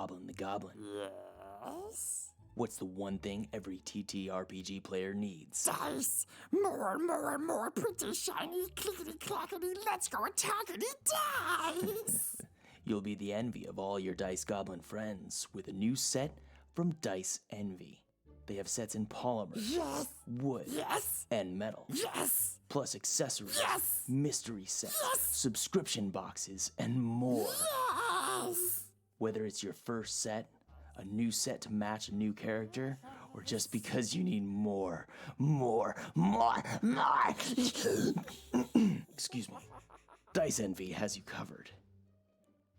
Goblin the Goblin. Yes? What's the one thing every TTRPG player needs? Dice! More pretty shiny clickety clackety, let's go attackity dice! You'll be the envy of all your Dice Goblin friends with a new set from Dice Envy. They have sets in polymer, Yes! wood, Yes! and metal. Yes! Plus accessories, Yes! mystery sets, Yes! subscription boxes, and more. Yes! Whether it's your first set, a new set to match a new character, or just because you need more. Excuse me. Dice Envy has you covered.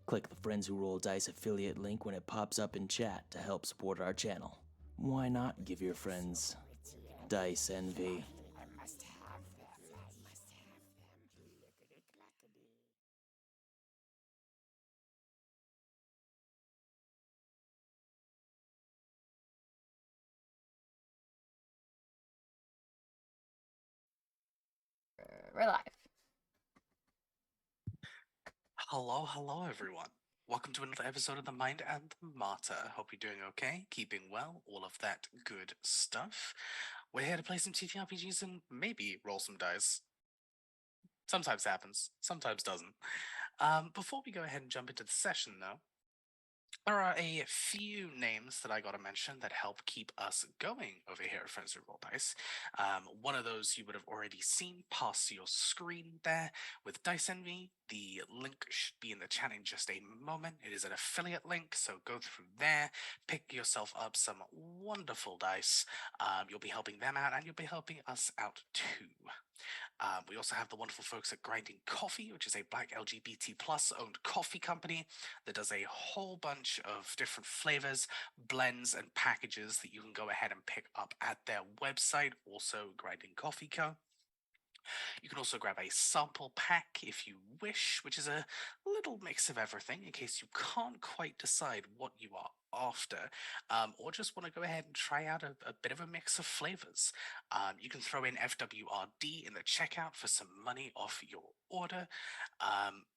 Click the Friends Who Roll Dice affiliate link when it pops up in chat to help support our channel. Why not give your friends Dice Envy? I must have them. Clickety clackety. We're live. Hello, everyone. Welcome to another episode of The Mind and the Martyr. Hope you're doing okay, keeping well, all of that good stuff. We're here to play some TTRPGs and maybe roll some dice. Sometimes happens, sometimes doesn't. Before we go ahead and jump into the session, though, there are a few names that I gotta mention that help keep us going over here at Friends Who Roll Dice. One of those you would have already seen pass your screen there with Dice Envy. The link should be in the chat in just a moment. It is an affiliate link, so go through there, pick yourself up some wonderful dice. You'll be helping them out, and you'll be helping us out too. We also have the wonderful folks at Grinding Coffee, which is a Black LGBT plus owned coffee company that does a whole bunch of different flavors, blends, and packages that you can go ahead and pick up at their website, also Grinding Coffee Co. You can also grab a sample pack if you wish, which is a little mix of everything in case you can't quite decide what you are after, or just want to go ahead and try out a bit of a mix of flavors. You can throw in FWRD in the checkout for some money off your order.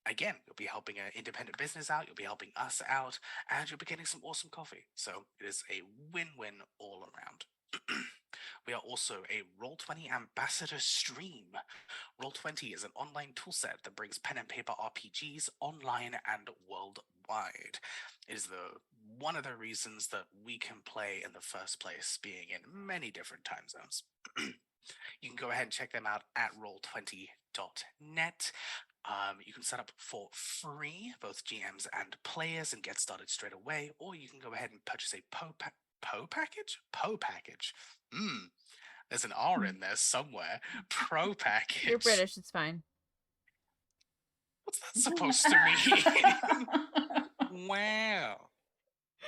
Again, you'll be helping an independent business out, you'll be helping us out, and you'll be getting some awesome coffee. So it is a win-win all around. We are also a Roll20 ambassador stream. Roll20 is an online toolset that brings pen and paper RPGs online and worldwide. It is one of the reasons that we can play in the first place, being in many different time zones. You can go ahead and check them out at roll20.net. You can set up for free, both GMs and players, and get started straight away, or you can go ahead and purchase a PO package? PO package. There's an R in there somewhere. Pro package. You're British, it's fine. What's that supposed to mean? Wow.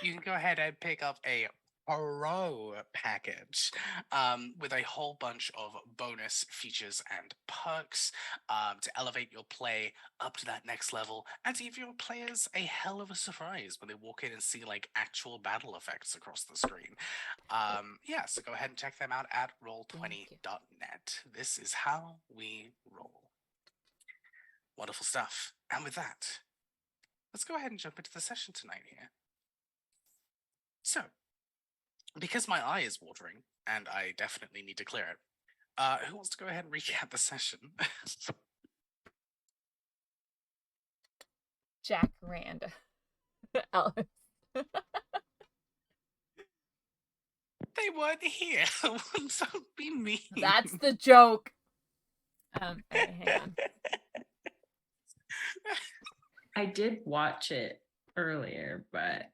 You can go ahead and pick up a Pro package with a whole bunch of bonus features and perks to elevate your play up to that next level and to give your players a hell of a surprise when they walk in and see like actual battle effects across the screen. Yeah, so go ahead and check them out at roll20.net. This is how we roll. Wonderful stuff. And with that, let's go ahead and jump into the session tonight here. So, because my eye is watering, and I definitely need to clear it, who wants to go ahead and recap the session? Jack Rand. Alice. They weren't here. Don't be mean. That's the joke. Okay, hang on. I did watch it earlier, but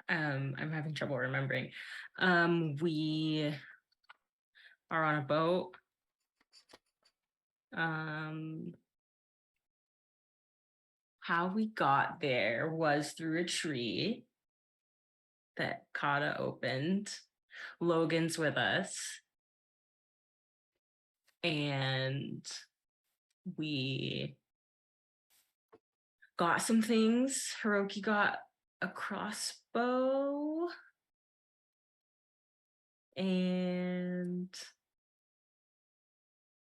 I'm having trouble remembering. We are on a boat. How we got there was through a tree that Kata opened. Logan's with us. And we got some things. Hiroki got a crossbow. And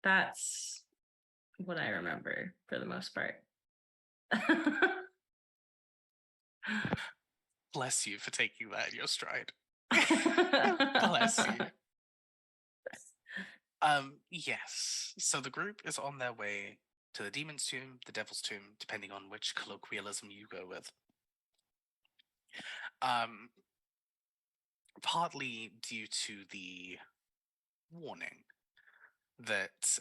that's what I remember for the most part. Bless you for taking that in your stride. Bless you. Yes. So the group is on their way to the Demon's Tomb, the Devil's Tomb, depending on which colloquialism you go with. Partly due to the warning that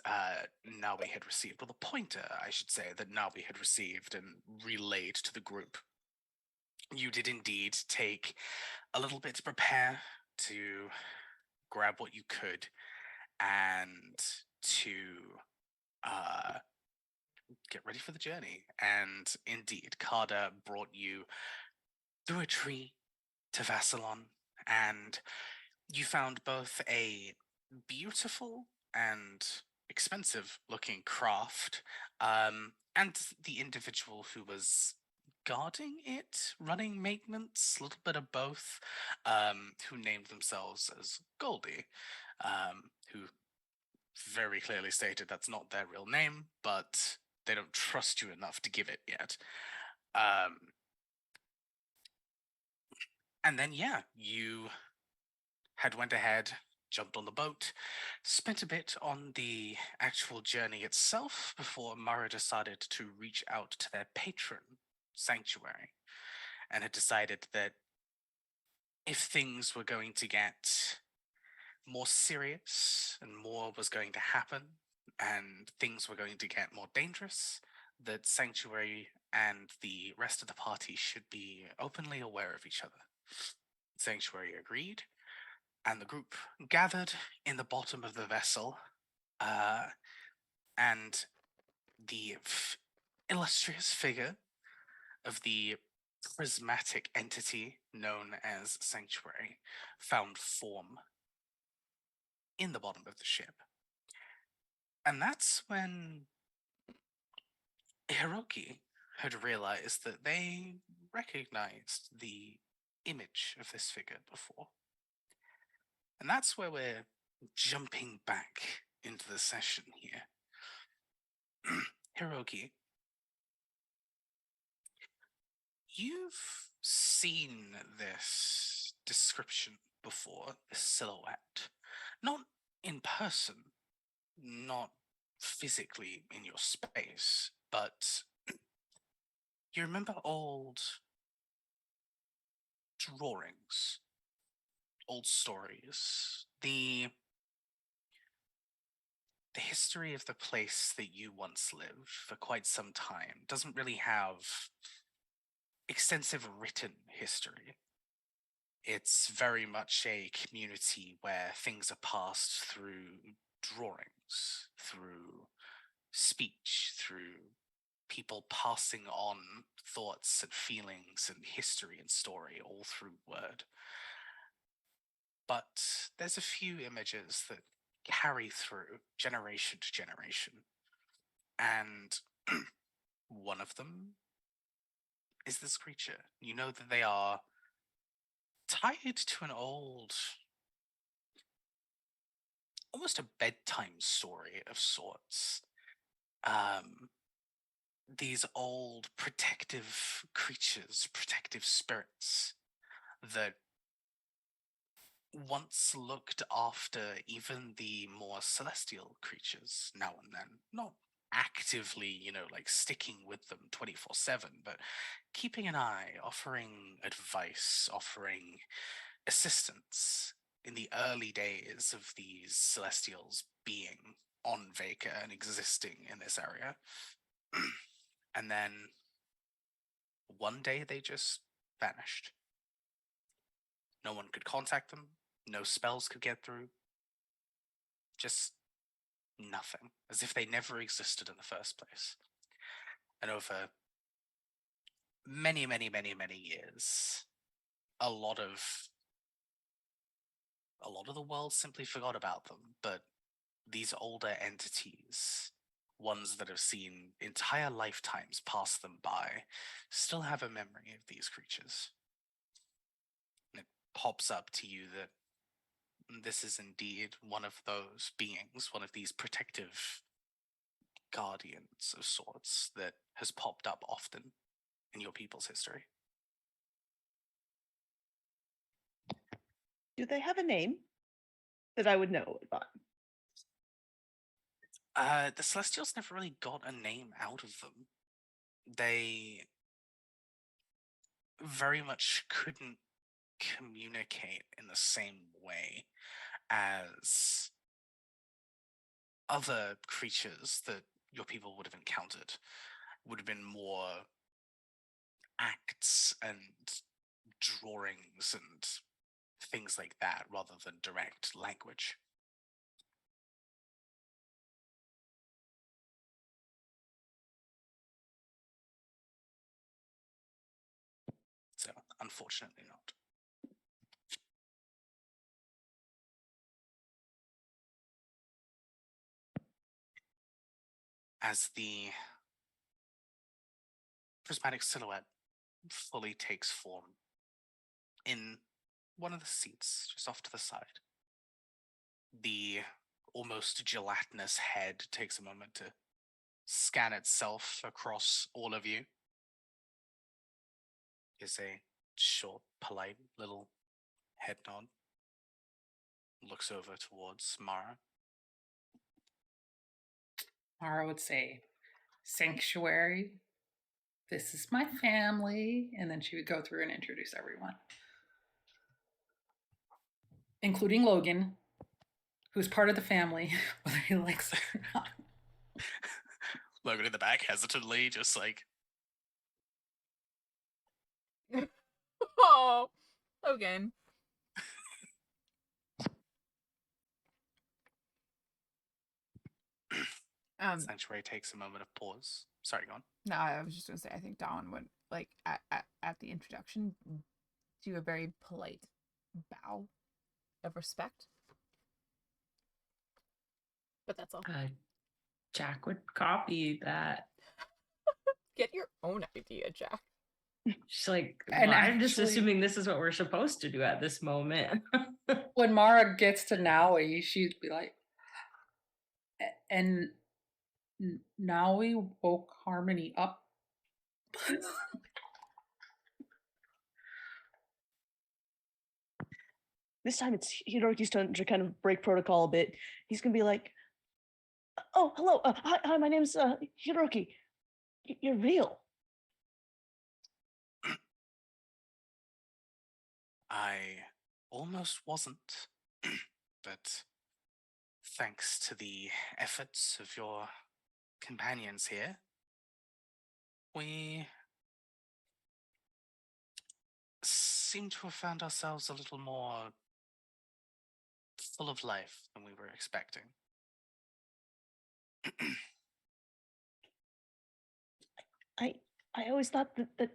Naui had received, or the pointer, I should say, that Naui had received and relayed to the group. You did indeed take a little bit to prepare, to grab what you could, and to get ready for the journey. And indeed, Carda brought you through a tree to Vassalon, and you found both a beautiful and expensive looking craft, and the individual who was guarding it, running maintenance, a little bit of both, who named themselves as Goldie, who very clearly stated that's not their real name, but they don't trust you enough to give it yet. And then, yeah, you had went ahead, jumped on the boat, spent a bit on the actual journey itself before Mara decided to reach out to their patron, Sanctuary, and had decided that if things were going to get more serious and more was going to happen and things were going to get more dangerous, that Sanctuary and the rest of the party should be openly aware of each other. Sanctuary agreed, and the group gathered in the bottom of the vessel, and the illustrious figure of the prismatic entity known as Sanctuary found form in the bottom of the ship. And that's when Hiroki had realized that they recognized the image of this figure before. And that's where we're jumping back into the session here. Hiroki, you've seen this description before, this silhouette. Not in person, not physically in your space, but you remember old drawings, old stories, the history of the place that you once lived for quite some time doesn't really have extensive written history. It's very much a community where things are passed through drawings, through speech, through people passing on thoughts and feelings and history and story all through word. But there's a few images that carry through generation to generation. And one of them is this creature. You know that they are tied to an old, almost a bedtime story of sorts. These old protective creatures, protective spirits that once looked after even the more celestial creatures now and then. Not actively, like sticking with them 24/7, but keeping an eye, offering advice, offering assistance in the early days of these celestials being on Vega and existing in this area. And then one day they just vanished. No one could contact them, no spells could get through. Just nothing, as if they never existed in the first place. And over many, many, many, many years, a lot of the world simply forgot about them, but these older entities, ones that have seen entire lifetimes pass them by, still have a memory of these creatures. And it pops up to you that this is indeed one of those beings, one of these protective guardians of sorts that has popped up often in your people's history. Do they have a name that I would know about? The Celestials never really got a name out of them. They very much couldn't communicate in the same way as other creatures that your people would have encountered. Would have been more acts and drawings and things like that rather than direct language. So, unfortunately not. As the prismatic silhouette fully takes form in one of the seats just off to the side, the almost gelatinous head takes a moment to scan itself across all of you. Is a short, polite little head nod. Looks over towards Mara. Mara would say, "Sanctuary, this is my family." And then she would go through and introduce everyone, including Logan, who's part of the family, whether he likes it or not. Logan in the back, hesitantly, just like, Oh, Logan. Sanctuary takes a moment of pause. Sorry, go on. No, I was just gonna say I think Dawn would like at the introduction do a very polite bow of respect. But that's all. Jack would copy that. Get your own idea, Jack. She's like, And well, I'm just actually- assuming this is what we're supposed to do at this moment. When Mara gets to Naui, she'd be like, and Naui woke Harmony up. This time it's Hiroki's turn to kind of break protocol a bit. He's gonna be like, "Oh, hello. Hi, my name's Hiroki. You're real." I almost wasn't, but thanks to the efforts of your companions here, we seem to have found ourselves a little more full of life than we were expecting. I always thought that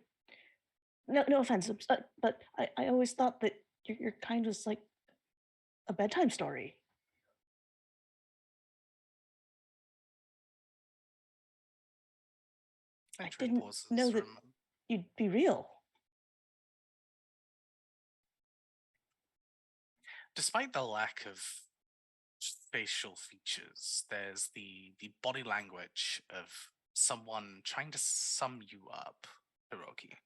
no offense, but I always thought that your kind was like a bedtime story. Sanctuary didn't pauses know for a that- moment. You'd be real. Despite the lack of facial features, there's the body language of someone trying to sum you up, Hiroki.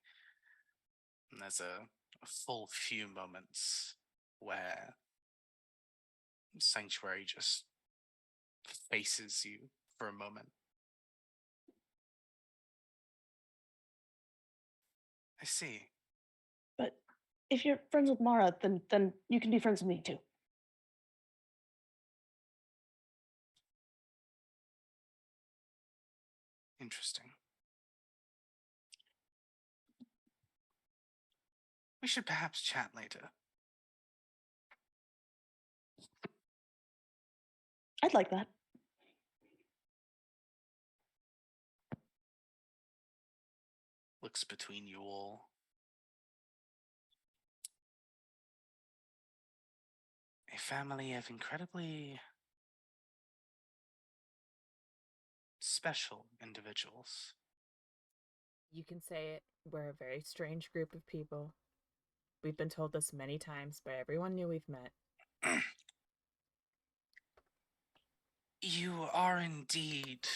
And there's a full few moments where Sanctuary just faces you for a moment. I see. But if you're friends with Mara, then you can be friends with me too. Interesting. We should perhaps chat later. I'd like that. Looks between you all. A family of incredibly special individuals. You can say it. We're a very strange group of people. We've been told this many times by everyone new we've met. You are indeed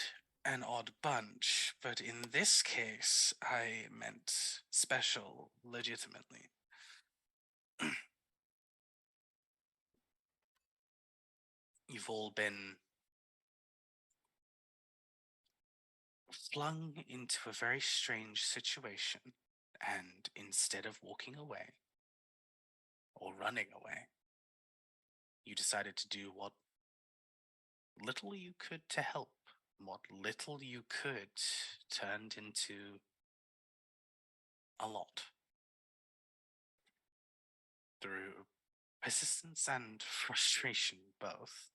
an odd bunch, but in this case, I meant special legitimately. you've all been flung into a very strange situation, and instead of walking away or running away, you decided to do what little you could to help. What little you could turned into a lot through persistence and frustration both.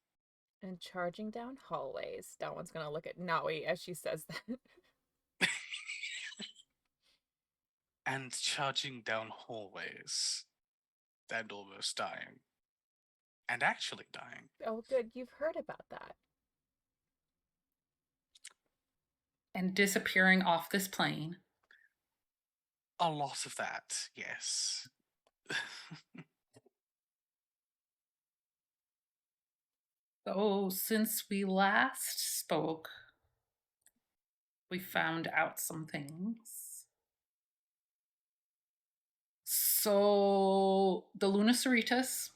And charging down hallways. That one's gonna look at Naui as she says that. And charging down hallways and almost dying. And actually dying. Oh, good. You've heard about that. And disappearing off this plane. A lot of that, yes. So, since we last spoke, we found out some things. So, the Lunaceritas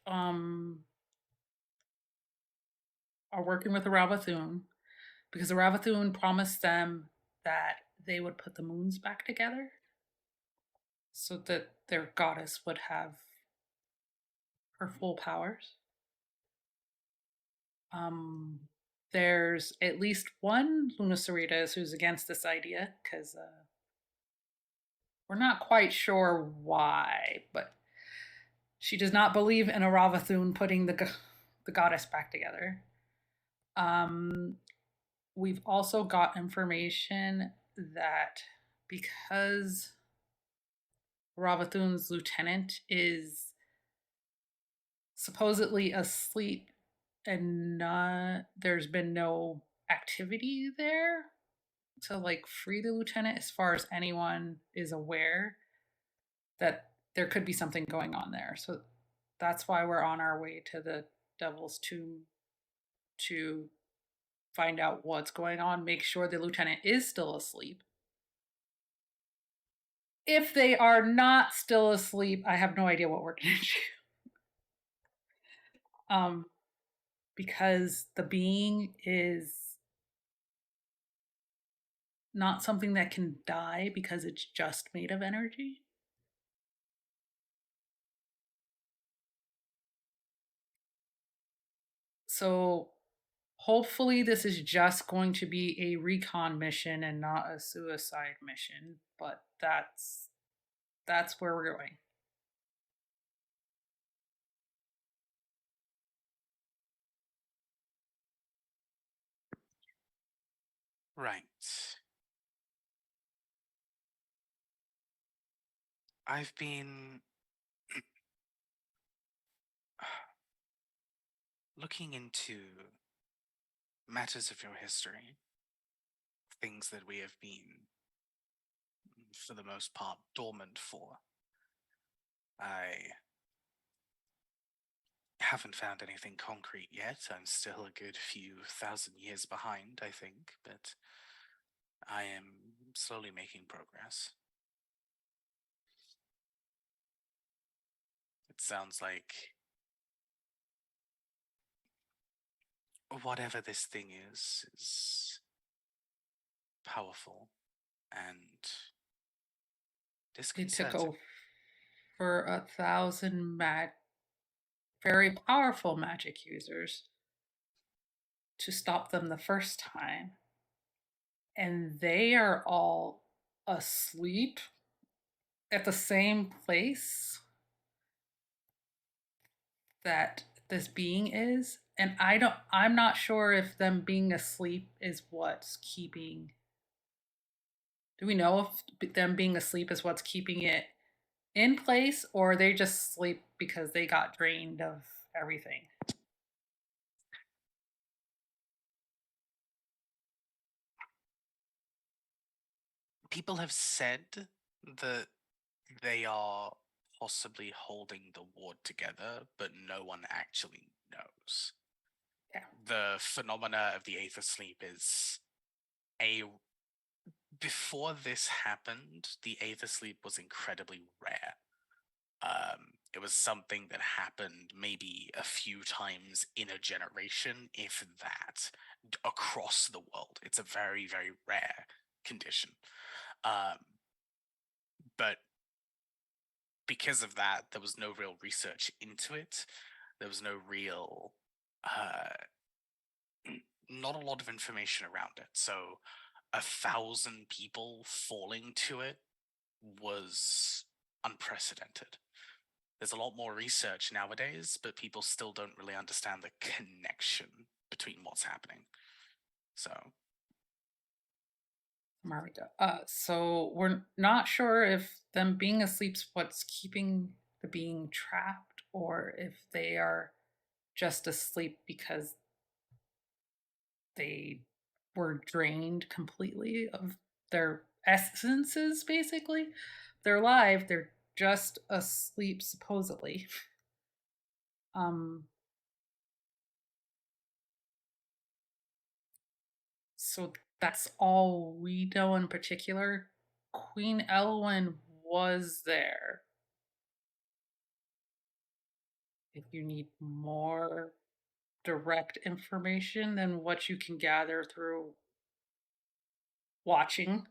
are working with the Ravathun because the Ravathun promised them that they would put the moons back together so that their goddess would have her full powers. There's at least one Lunaceritas who's against this idea because we're not quite sure why, but she does not believe in a Ravathun putting the goddess back together. We've also got information that because Ravathun's lieutenant is supposedly asleep and there's been no activity there to like free the lieutenant as far as anyone is aware, that there could be something going on there. So that's why we're on our way to the Devil's Tomb to find out what's going on, make sure the lieutenant is still asleep. If they are not still asleep, I have no idea what we're going to do. Because the being is not something that can die because it's just made of energy. So hopefully this is just going to be a recon mission and not a suicide mission, but that's where we're going. Right. I've been looking into matters of your history, things that we have been, for the most part, dormant for. I haven't found anything concrete yet. I'm still a good few thousand years behind, I think, but I am slowly making progress. It sounds like whatever this thing is powerful and It took disconcerting. over 1,000 very powerful magic users to stop them the first time. And they are all asleep at the same place that this being is. And I'm not sure if them being asleep is what's keeping. Do we know if them being asleep is what's keeping it in place, or they just sleep because they got drained of everything? People have said that they are possibly holding the ward together, but no one actually knows. Yeah. The phenomena of the Aether Sleep is before this happened, the Aether Sleep was incredibly rare. It was something that happened maybe a few times in a generation, if that, across the world. It's a very, very rare condition. But because of that, there was no real research into it. There was no real, not a lot of information around it. So 1,000 people falling to it was unprecedented. There's a lot more research nowadays, but people still don't really understand the connection between what's happening. So Marika. So we're not sure if them being asleep's what's keeping the being trapped, or if they are just asleep because they were drained completely of their essences, basically. They're alive, they're just asleep, supposedly. So that's all we know in particular. Queen Elwyn was there. If you need more direct information than what you can gather through watching,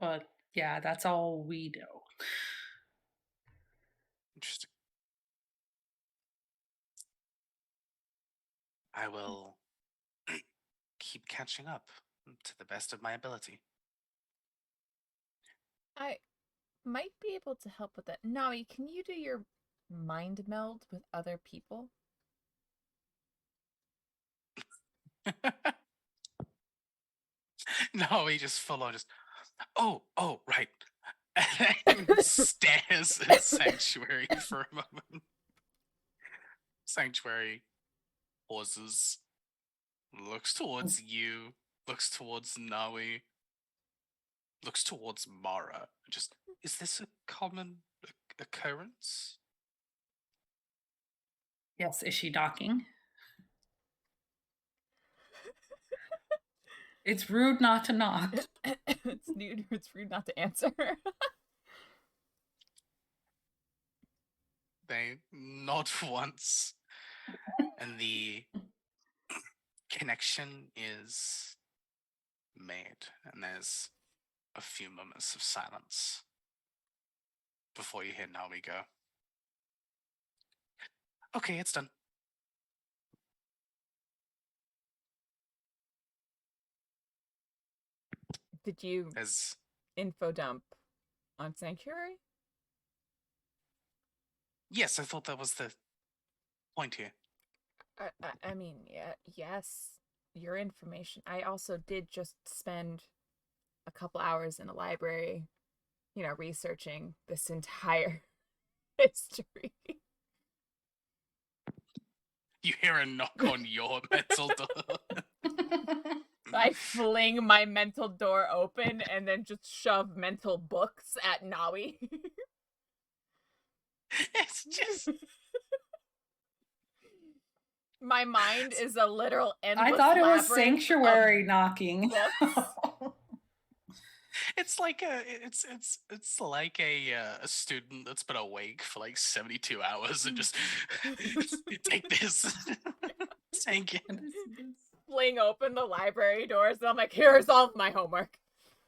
but yeah, that's all we know. interesting. I will keep catching up to the best of my ability. I might be able to help with that. Nawi, can you do your mind meld with other people? No, he just full on just, oh, right. And stares at Sanctuary for a moment. Sanctuary pauses, looks towards you, looks towards Nawi, looks towards Mara. Just, is this a common occurrence? Yes, is she knocking? It's rude not to knock. It's rude not to answer. They nod once, and the connection is made, and there's a few moments of silence before you hear Naomi go, okay, it's done. Did you As info dump on Sanctuary? yes, I thought that was the point here. I mean, yeah, yes, your information. I also did just spend a couple hours in a library, researching this entire history. You hear a knock on your mental door. I fling my mental door open and then just shove mental books at Nawi. It's just, My mind is a literal endless I thought it was labyrinth Sanctuary of knocking. books. it's like it's like a student that's been awake for like 72 hours and just take this. Take it. Fling open the library doors and I'm like, here's all of my homework.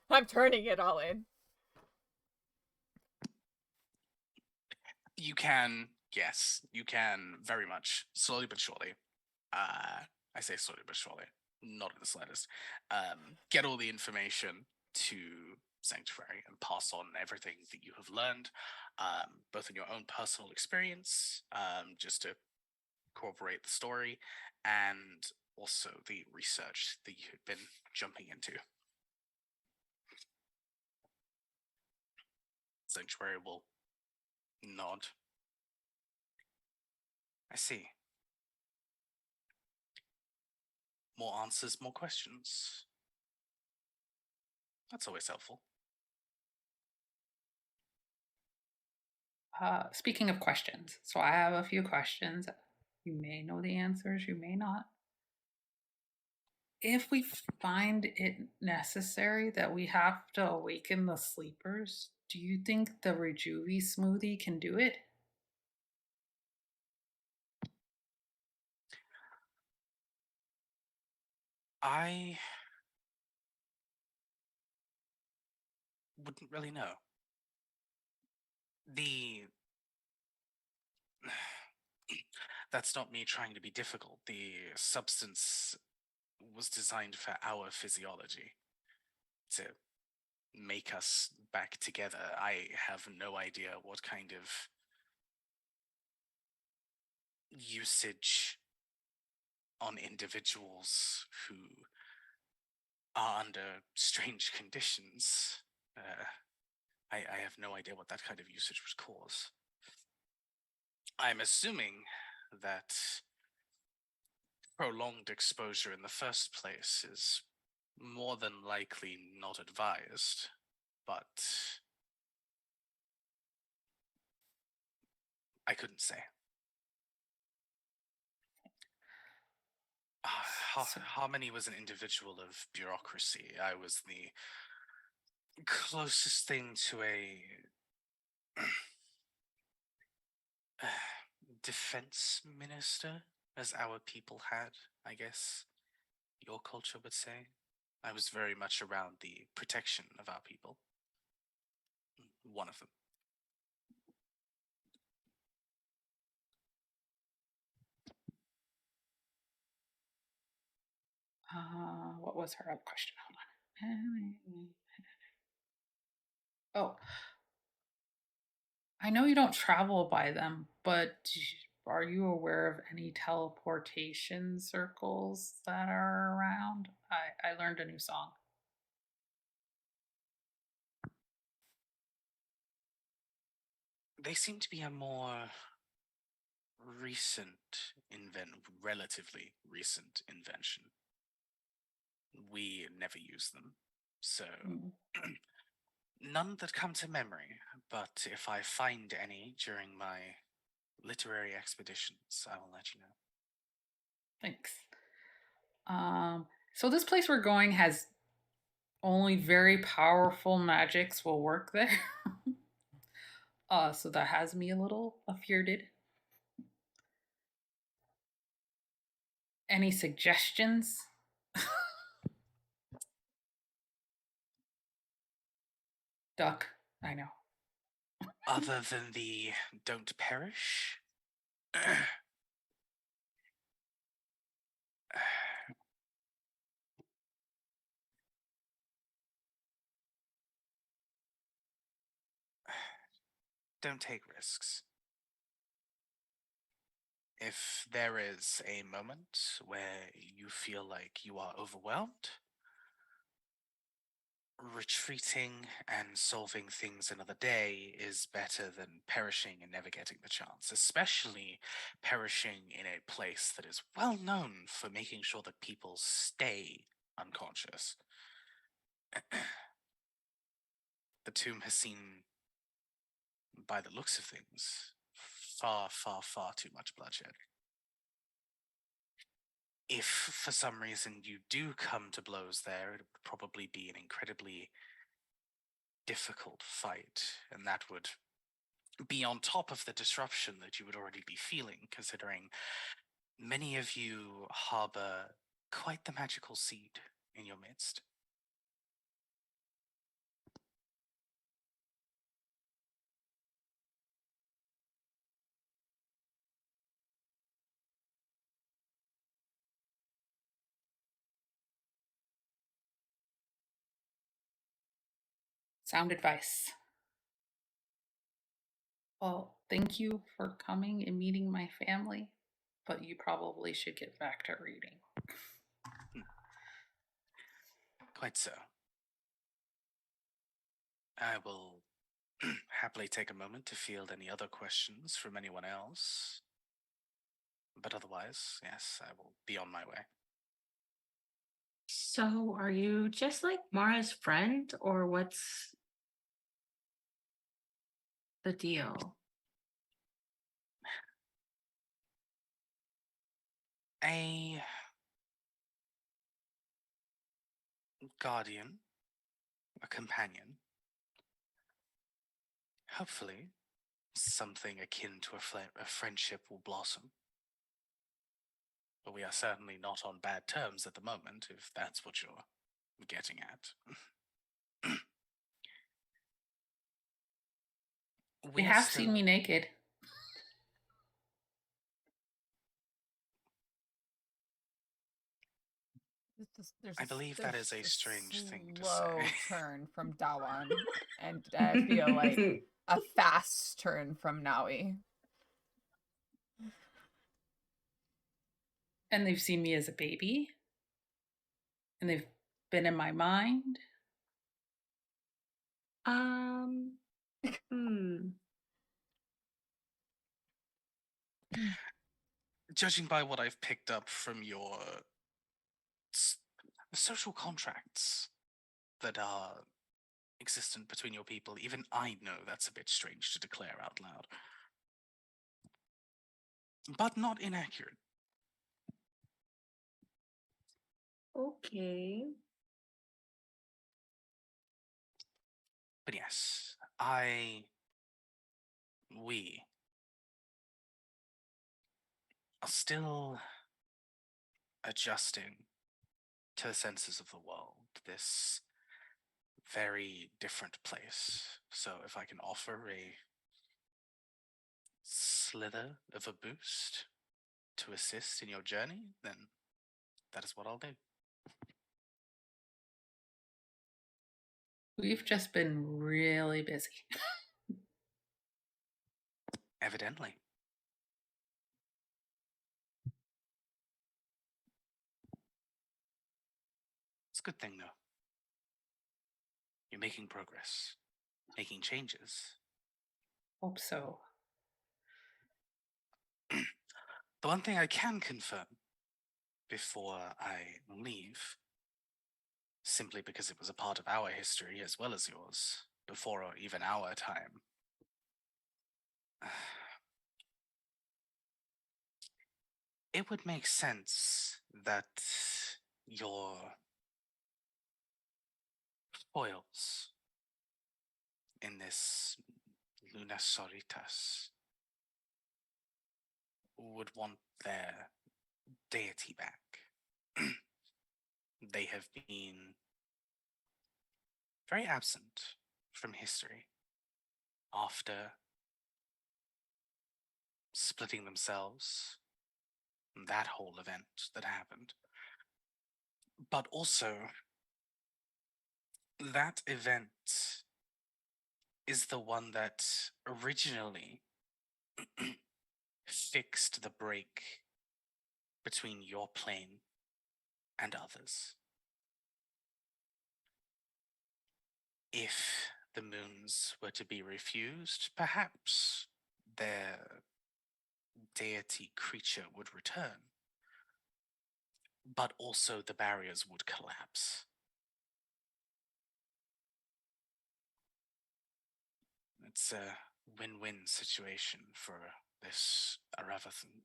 I'm turning it all in. You can, yes, you can very much, slowly but surely. I say slowly but surely, not in the slightest. Get all the information to Sanctuary and pass on everything that you have learned, both in your own personal experience, just to corroborate the story, and also the research that you had been jumping into. Sanctuary will nod. I see. More answers, more questions. That's always helpful. Speaking of questions, so I have a few questions. You may know the answers, you may not. if we find it necessary that we have to awaken the sleepers, do you think the Rejuvi smoothie can do it? I wouldn't really know. The That's not me trying to be difficult. The substance was designed for our physiology to make us back together. I have no idea what kind of usage on individuals who are under strange conditions. I have no idea what that kind of usage would cause. I'm assuming that prolonged exposure in the first place is more than likely not advised, but I couldn't say. Harmony was an individual of bureaucracy. I was the closest thing to a defense minister, as our people had, I guess your culture would say. I was very much around the protection of our people. One of them. What was her other question? Hold on. Oh, I know you don't travel by them, but are you aware of any teleportation circles that are around? I learned a new song. They seem to be a more relatively recent invention. We never use them, so none that come to memory, but if I find any during my literary expeditions, I will let you know. Thanks. So this place we're going has only very powerful magics will work there. So that has me a little afearded. Any suggestions? Duck, I know. Other than the don't perish? Don't take risks. If there is a moment where you feel like you are overwhelmed, retreating and solving things another day is better than perishing and never getting the chance, especially perishing in a place that is well known for making sure that people stay unconscious. The tomb has seen, by the looks of things, far, far, far too much bloodshed. If for some reason you do come to blows there, it would probably be an incredibly difficult fight, and that would be on top of the disruption that you would already be feeling, considering many of you harbor quite the magical seed in your midst. Sound advice. Well, thank you for coming and meeting my family, but you probably should get back to reading. Quite so. I will happily take a moment to field any other questions from anyone else. But otherwise, yes, I will be on my way. So, are you just like Mara's friend, or what's the deal? A guardian, a companion. Hopefully, something akin to a friendship will blossom. But we are certainly not on bad terms at the moment, if that's what you're getting at. They We are have still. seen me naked. There's I believe that is a strange thing to slow say. turn from Dawan, and I feel like a fast turn from Naui. And they've seen me as a baby. And they've been in my mind. Hmm. Judging by what I've picked up from your social contracts that are existent between your people, even I know that's a bit strange to declare out loud. But not inaccurate. Okay. But yes, we are still adjusting to the senses of the world, this very different place. So if I can offer a slither of a boost to assist in your journey, then that is what I'll do. We've just been really busy. Evidently. It's a good thing, though. You're making progress, making changes. Hope so. The one thing I can confirm before I leave, simply because it was a part of our history as well as yours, before or even our time, it would make sense that your foils in this Lunasoritas would want their deity back. They have been very absent from history after splitting themselves, that whole event that happened. But also, that event is the one that originally fixed the break between your plane and others. If the moons were to be refused, perhaps their deity creature would return, but also the barriers would collapse. It's a win-win situation for this Aravathan.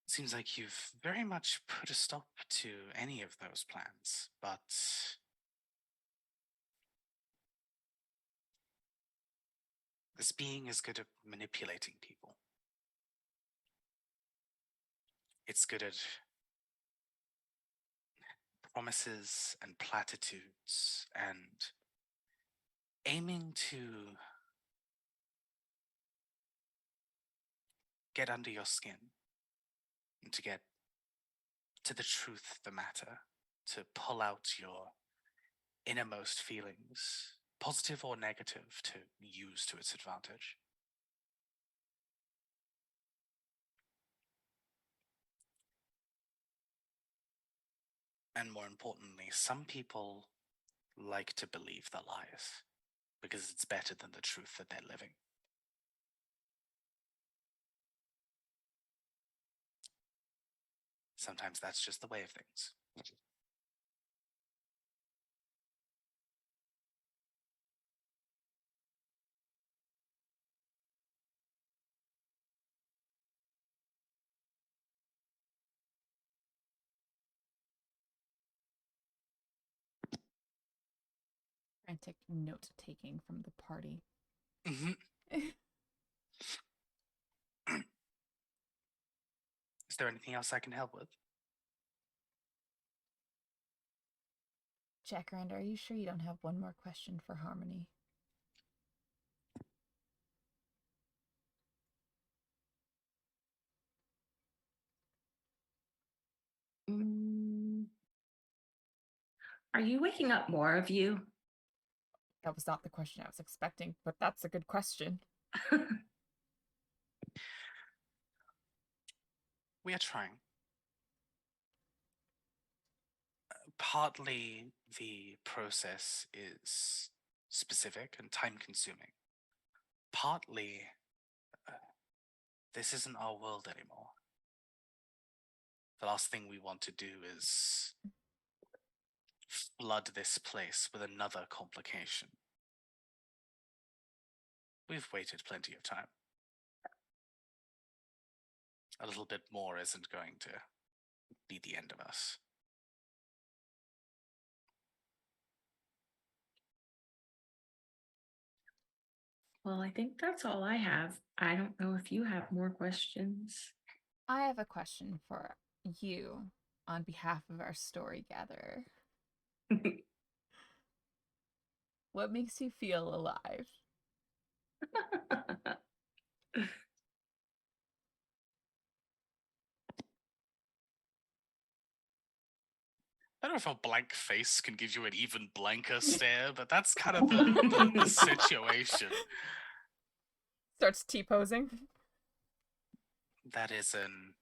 Seems like you've very much put a stop to any of those plans, but this being is good at manipulating people. It's good at promises and platitudes and aiming to get under your skin and to get to the truth of the matter, to pull out your innermost feelings, positive or negative, to use to its advantage. And more importantly, some people like to believe the lies because it's better than the truth that they're living. Sometimes that's just the way of things. Frantic note taking from the party. Mm-hmm. Is there anything else I can help with? Jacaranda, are you sure you don't have one more question for Harmony? Are you waking up more of you? That was not the question I was expecting, but that's a good question. We are trying. Partly the process is specific and time consuming. Partly, this isn't our world anymore. The last thing we want to do is flood this place with another complication. We've waited plenty of time. A little bit more isn't going to be the end of us. Well, I think that's all I have. I don't know if you have more questions. I have a question for you on behalf of our story gatherer. What makes you feel alive? I don't know if a blank face can give you an even blanker stare, but that's kind of the situation. Starts T-posing. That is an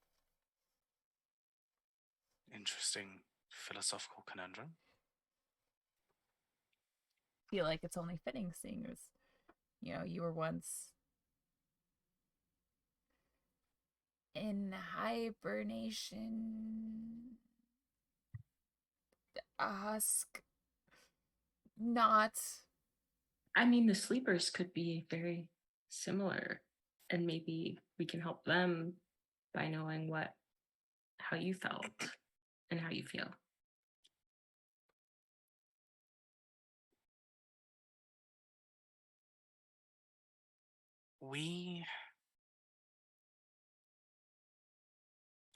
interesting philosophical conundrum. Feel like it's only fitting, seeing as, you were once in hibernation. A husk. Not. I mean, the sleepers could be very similar, and maybe we can help them by knowing how you felt and how you feel.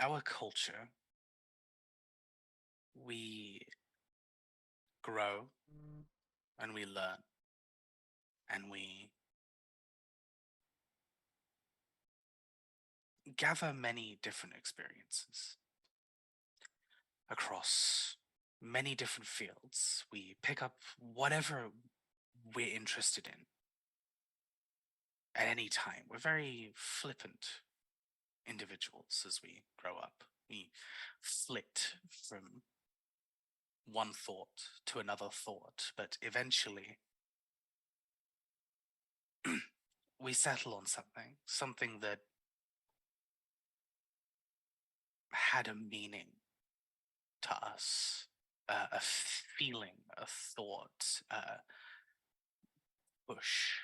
Our culture, we grow and we learn and we gather many different experiences across many different fields. We pick up whatever we're interested in at any time. We're very flippant individuals as we grow up. We flit from one thought to another thought, but eventually we settle on something that had a meaning to us, a feeling, a thought, a push.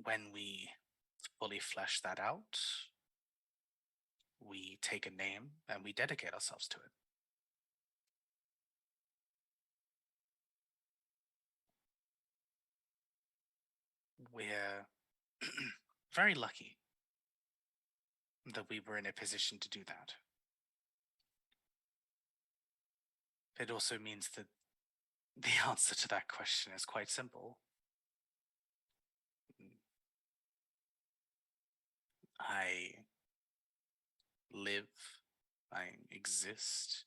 When we fully flesh that out, we take a name and we dedicate ourselves to it. We're very lucky that we were in a position to do that. It also means that the answer to that question is quite simple. I live, I exist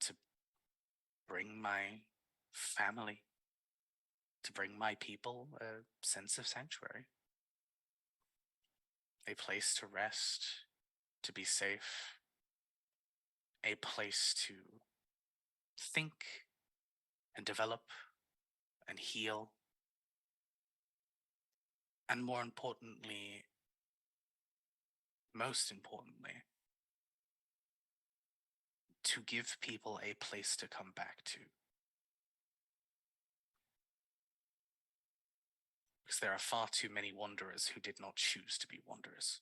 to bring my family, to bring my people a sense of sanctuary, a place to rest, to be safe, a place to think and develop and heal, and most importantly, to give people a place to come back to. Because there are far too many wanderers who did not choose to be wanderers.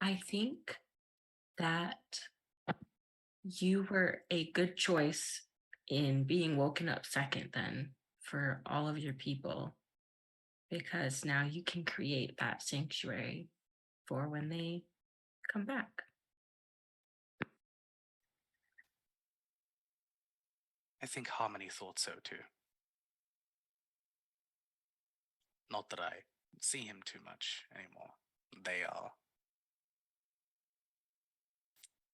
I think that you were a good choice in being woken up second, then, for all of your people, because now you can create that sanctuary for when they come back. I think Harmony thought so too. Not that I see him too much anymore. They are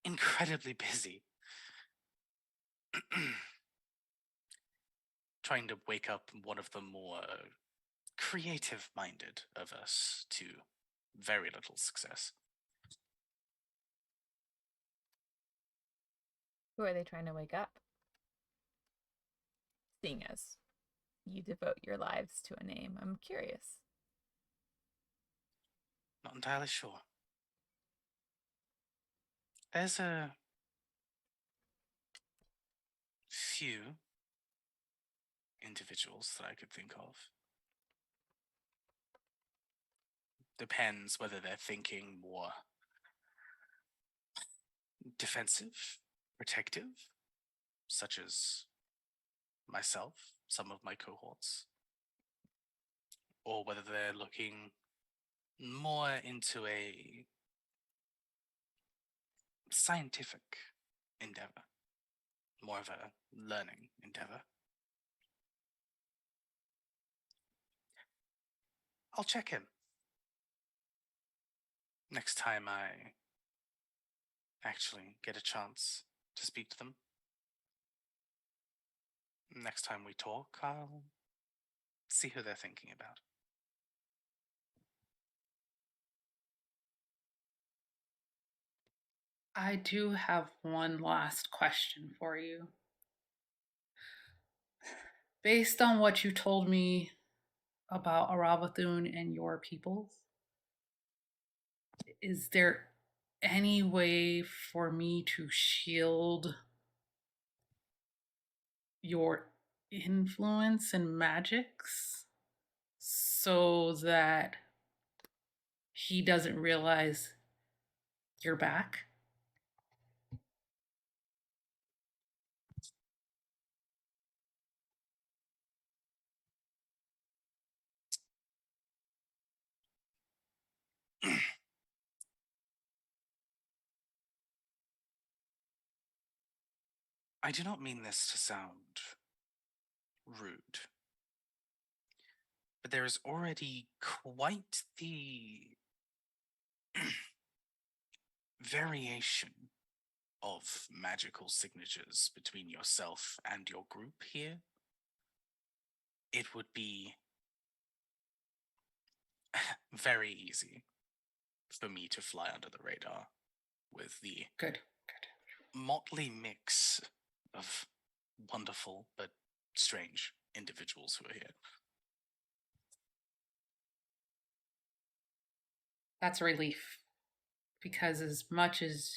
incredibly busy. Trying to wake up one of the more creative minded of us to very little success. Who are they trying to wake up? Seeing as you devote your lives to a name, I'm curious. Not entirely sure. There's a few individuals that I could think of. Depends whether they're thinking more defensive, protective, such as myself, some of my cohorts, or whether they're looking more into a scientific endeavor, more of a learning endeavor. I'll check in next time I actually get a chance to speak to them. Next time we talk, I'll see who they're thinking about. I do have one last question for you. Based on what you told me about Aravathun and your peoples, is there any way for me to shield your influence and magics so that he doesn't realize you're back? I do not mean this to sound rude, but there is already quite the variation of magical signatures between yourself and your group here. It would be very easy for me to fly under the radar with the Good. motley mix of wonderful but strange individuals who are here. That's a relief, because as much as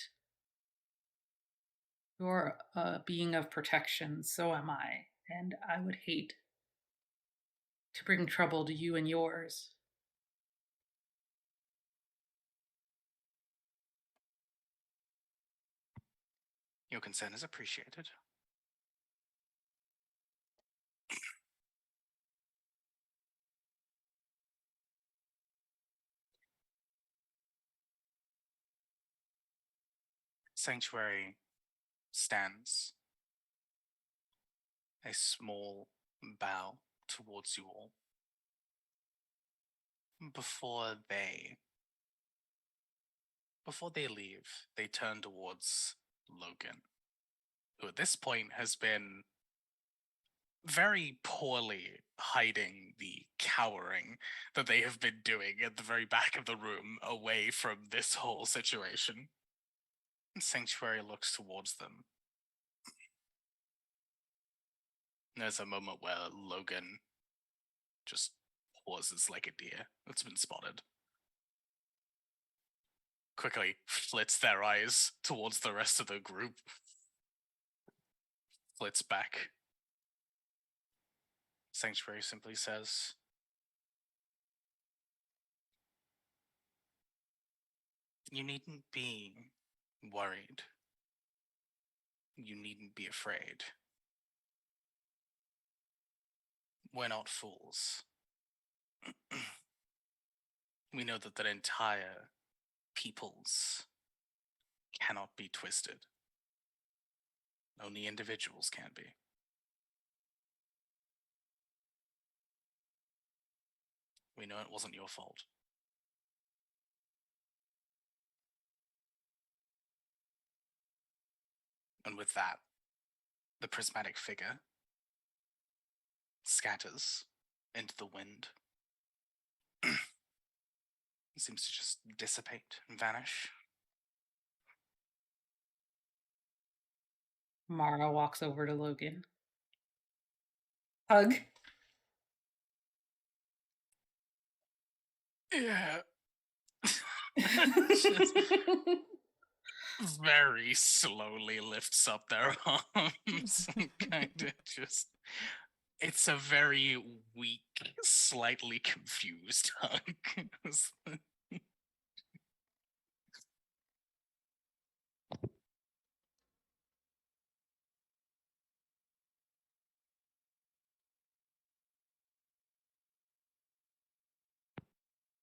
you're a being of protection, so am I, and I would hate to bring trouble to you and yours. Your concern is appreciated. Sanctuary stands, a small bow towards you all. Before they leave, they turn towards Logan, who at this point has been very poorly hiding the cowering that they have been doing at the very back of the room away from this whole situation. Sanctuary looks towards them. There's a moment where Logan just pauses like a deer that's been spotted. Quickly flits their eyes towards the rest of the group. Flits back. Sanctuary simply says, You needn't be worried. You needn't be afraid. We're not fools. We know that entire peoples cannot be twisted. Only individuals can be. We know it wasn't your fault. And with that, the prismatic figure scatters into the wind. It seems to just dissipate and vanish. Mara walks over to Logan. Hug. Yeah. Just very slowly lifts up their arms and kind of just. It's a very weak, slightly confused hug.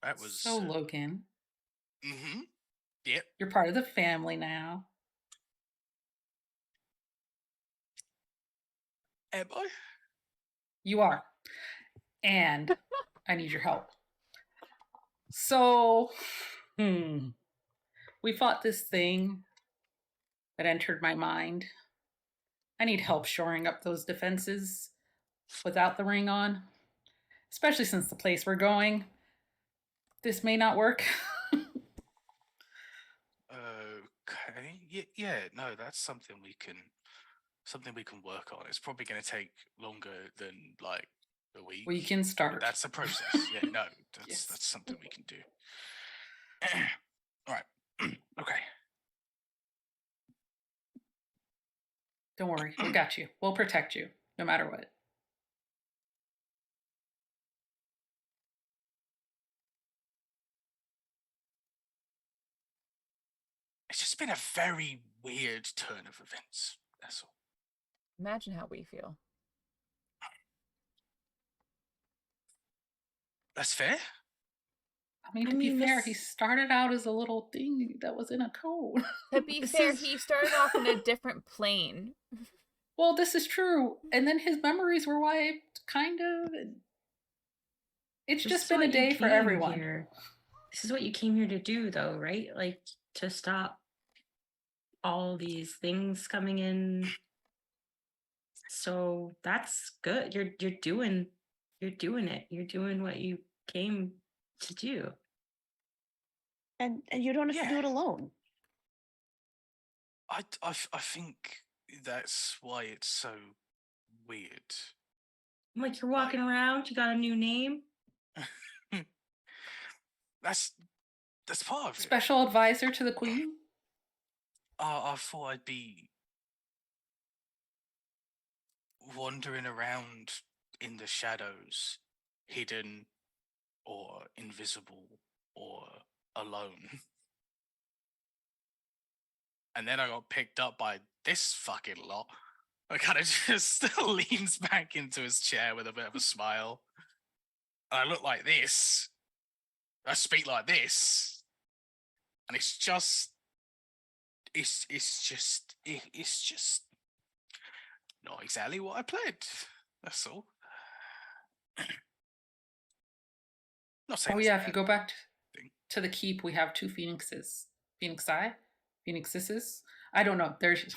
That was So, Logan, Mm-hmm. Yep. you're part of the family now. Am I? You are. And I need your help. So, we fought this thing that entered my mind. I need help shoring up those defenses without the ring on, especially since the place we're going, this may not work. Okay. Yeah. No, that's something we can work on. It's probably going to take longer than like a week. We can start. That's a process. Yeah. No, Yes. that's something we can do. All right. Okay. Don't worry, we got you. We'll protect you, no matter what. It's just been a very weird turn of events. That's all. Imagine how we feel. That's fair. I mean, to be fair, he started out as a little thing that was in a code. To be fair, he started off in a different plane. Well, this is true. And then his memories were wiped, kind of. And it's just been a day for everyone. Here. This is what you came here to do, though, right? Like, to stop all these things coming in. So that's good. You're doing it. You're doing what you came to do. And you don't have to do it alone. I think that's why it's so weird. Like you're walking around, you got a new name. That's part of it. Special advisor to the queen. I thought I'd be wandering around in the shadows, hidden or invisible or alone. And then I got picked up by this fucking lot. I kind of just leans back into his chair with a bit of a smile. And I look like this. I speak like this. And it's just not exactly what I planned. That's all. Not saying Oh it's a yeah, if you bad go back thing. to the keep, we have two phoenixes. Phoenixes? I don't know. There's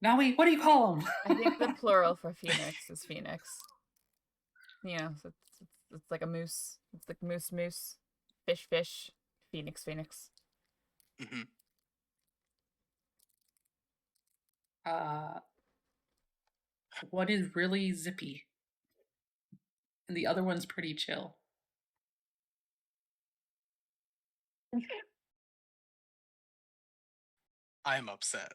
Now what do you call them? I think the plural for phoenix is phoenix. Yeah, so it's like a moose. It's like moose, fish, phoenix. Mm-hmm. One is really zippy, and the other one's pretty chill. I'm upset.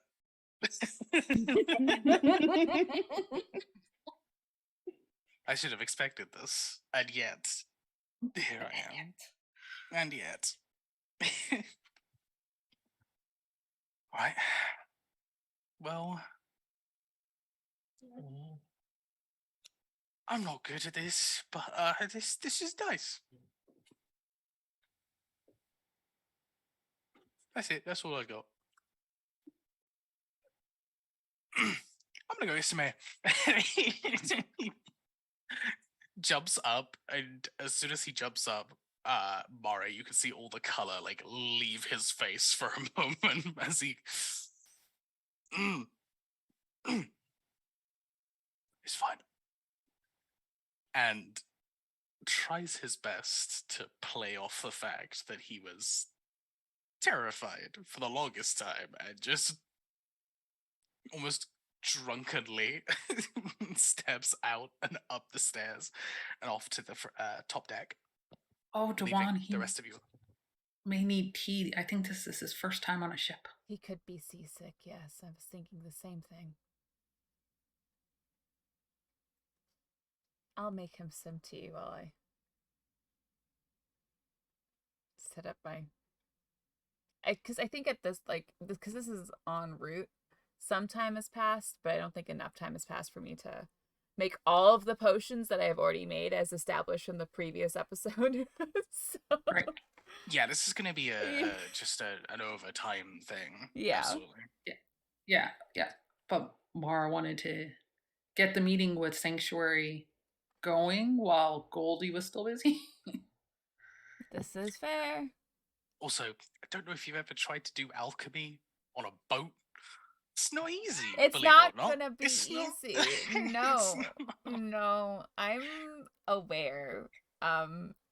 I should have expected this, and yet here I am. And yet. Right. Well, I'm not good at this, but this is nice. That's it. That's all I got. I'm gonna go get some air. He jumps up, and as soon as he jumps up, Mara, you can see all the color like leave his face for a moment as he. It's fine. And tries his best to play off the fact that he was terrified for the longest time and just almost drunkenly steps out and up the stairs and off to the top deck, Oh, leaving Dewan, he the rest of you. may need tea. I think this is his first time on a ship. He could be seasick, yes. I was thinking the same thing. I'll make him some tea while I set up my... Because I think at this, like, because this is en route, some time has passed, but I don't think enough time has passed for me to make all of the potions that I have already made as established in the previous episode. So, Right. Yeah, this is going to be just an overtime thing. Yeah. Absolutely. Yeah. But Mara wanted to get the meeting with Sanctuary going while Goldie was still busy. this is fair. Also, I don't know if you've ever tried to do alchemy on a boat. It's not easy. It's believe not it or not. gonna be It's not- easy. It's No, not. no, I'm aware.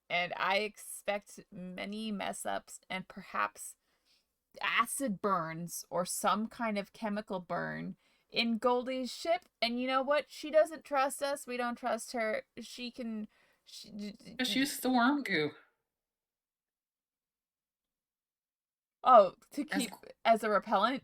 And I expect many mess ups and perhaps acid burns or some kind of chemical burn in Goldie's ship. And you know what? She doesn't trust us. We don't trust her. She can. Just use the worm goo. Oh, to As- keep as a repellent?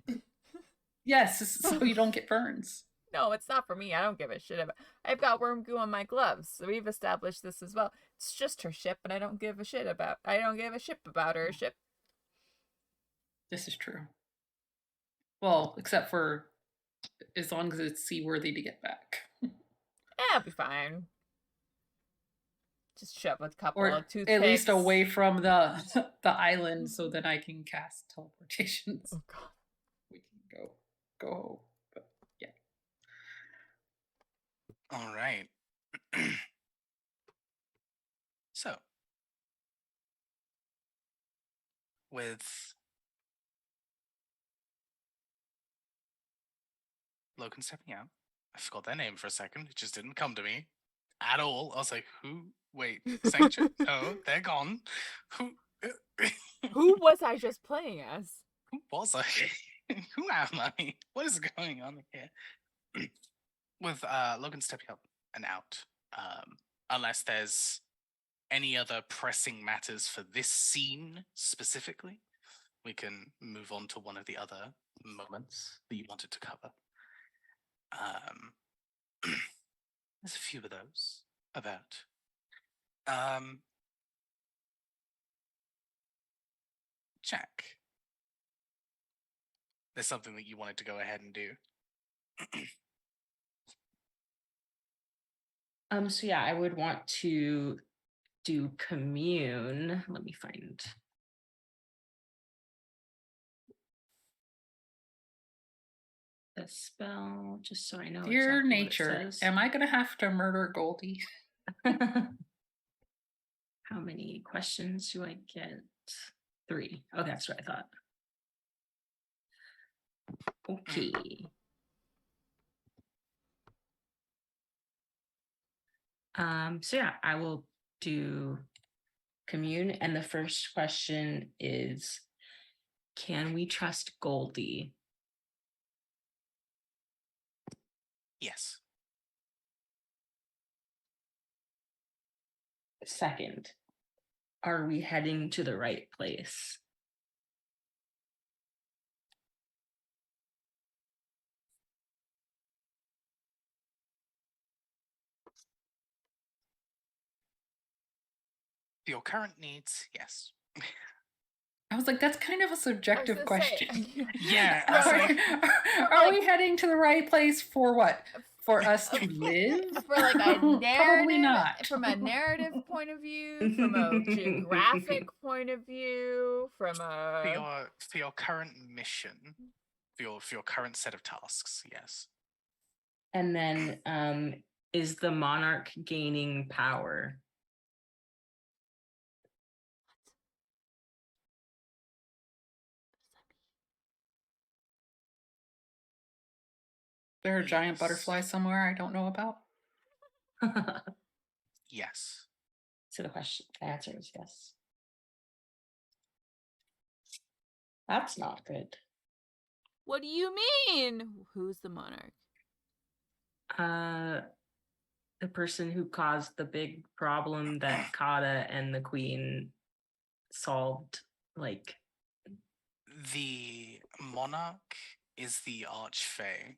Yes, so you don't get burns. No, it's not for me. I don't give a shit about. I've got worm goo on my gloves, so we've established this as well. It's just her ship, and I don't give a shit about. I don't give a shit about her ship. This is true. Well, except for as long as it's seaworthy to get back. I'll be fine. Just shove a couple Or of toothpicks. at least away from the island so that I can cast teleportations. Oh god. We can go home. But yeah. All right. So, with Logan stepping out, I forgot their name for a second. It just didn't come to me at all. I was like, who? Wait, Sanctuary? No, they're gone. Who? Who was I just playing as? Who was I? Who am I? What is going on here? With Logan stepping up and out, unless there's any other pressing matters for this scene specifically, we can move on to one of the other moments that you wanted to cover. There's a few of those about. Jack, there's something that you wanted to go ahead and do. So yeah, I would want to do commune. Let me find the spell just so I know. Dear exactly nature, what it says. am I gonna have to murder Goldie? How many questions do I get? 3. Okay, that's what I thought. Okay. So yeah, I will do commune, and the first question is, can we trust Goldie? Yes. Second, are we heading to the right place? For your current needs, yes. I was like, that's kind of a subjective gonna say, question. Yeah, I was From- like, Are we heading to the right place for what? For us to live? for like a narrative, Probably not. from a narrative point of view, from a geographic point of view, from a for your current mission, for your current set of tasks, yes. And then is the monarch gaining power? There are giant Yes. butterflies somewhere I don't know about. Yes. So the answer is yes. That's not good. What do you mean? Who's the monarch? The person who caused the big problem that Kata and the queen solved, like, The monarch is the archfey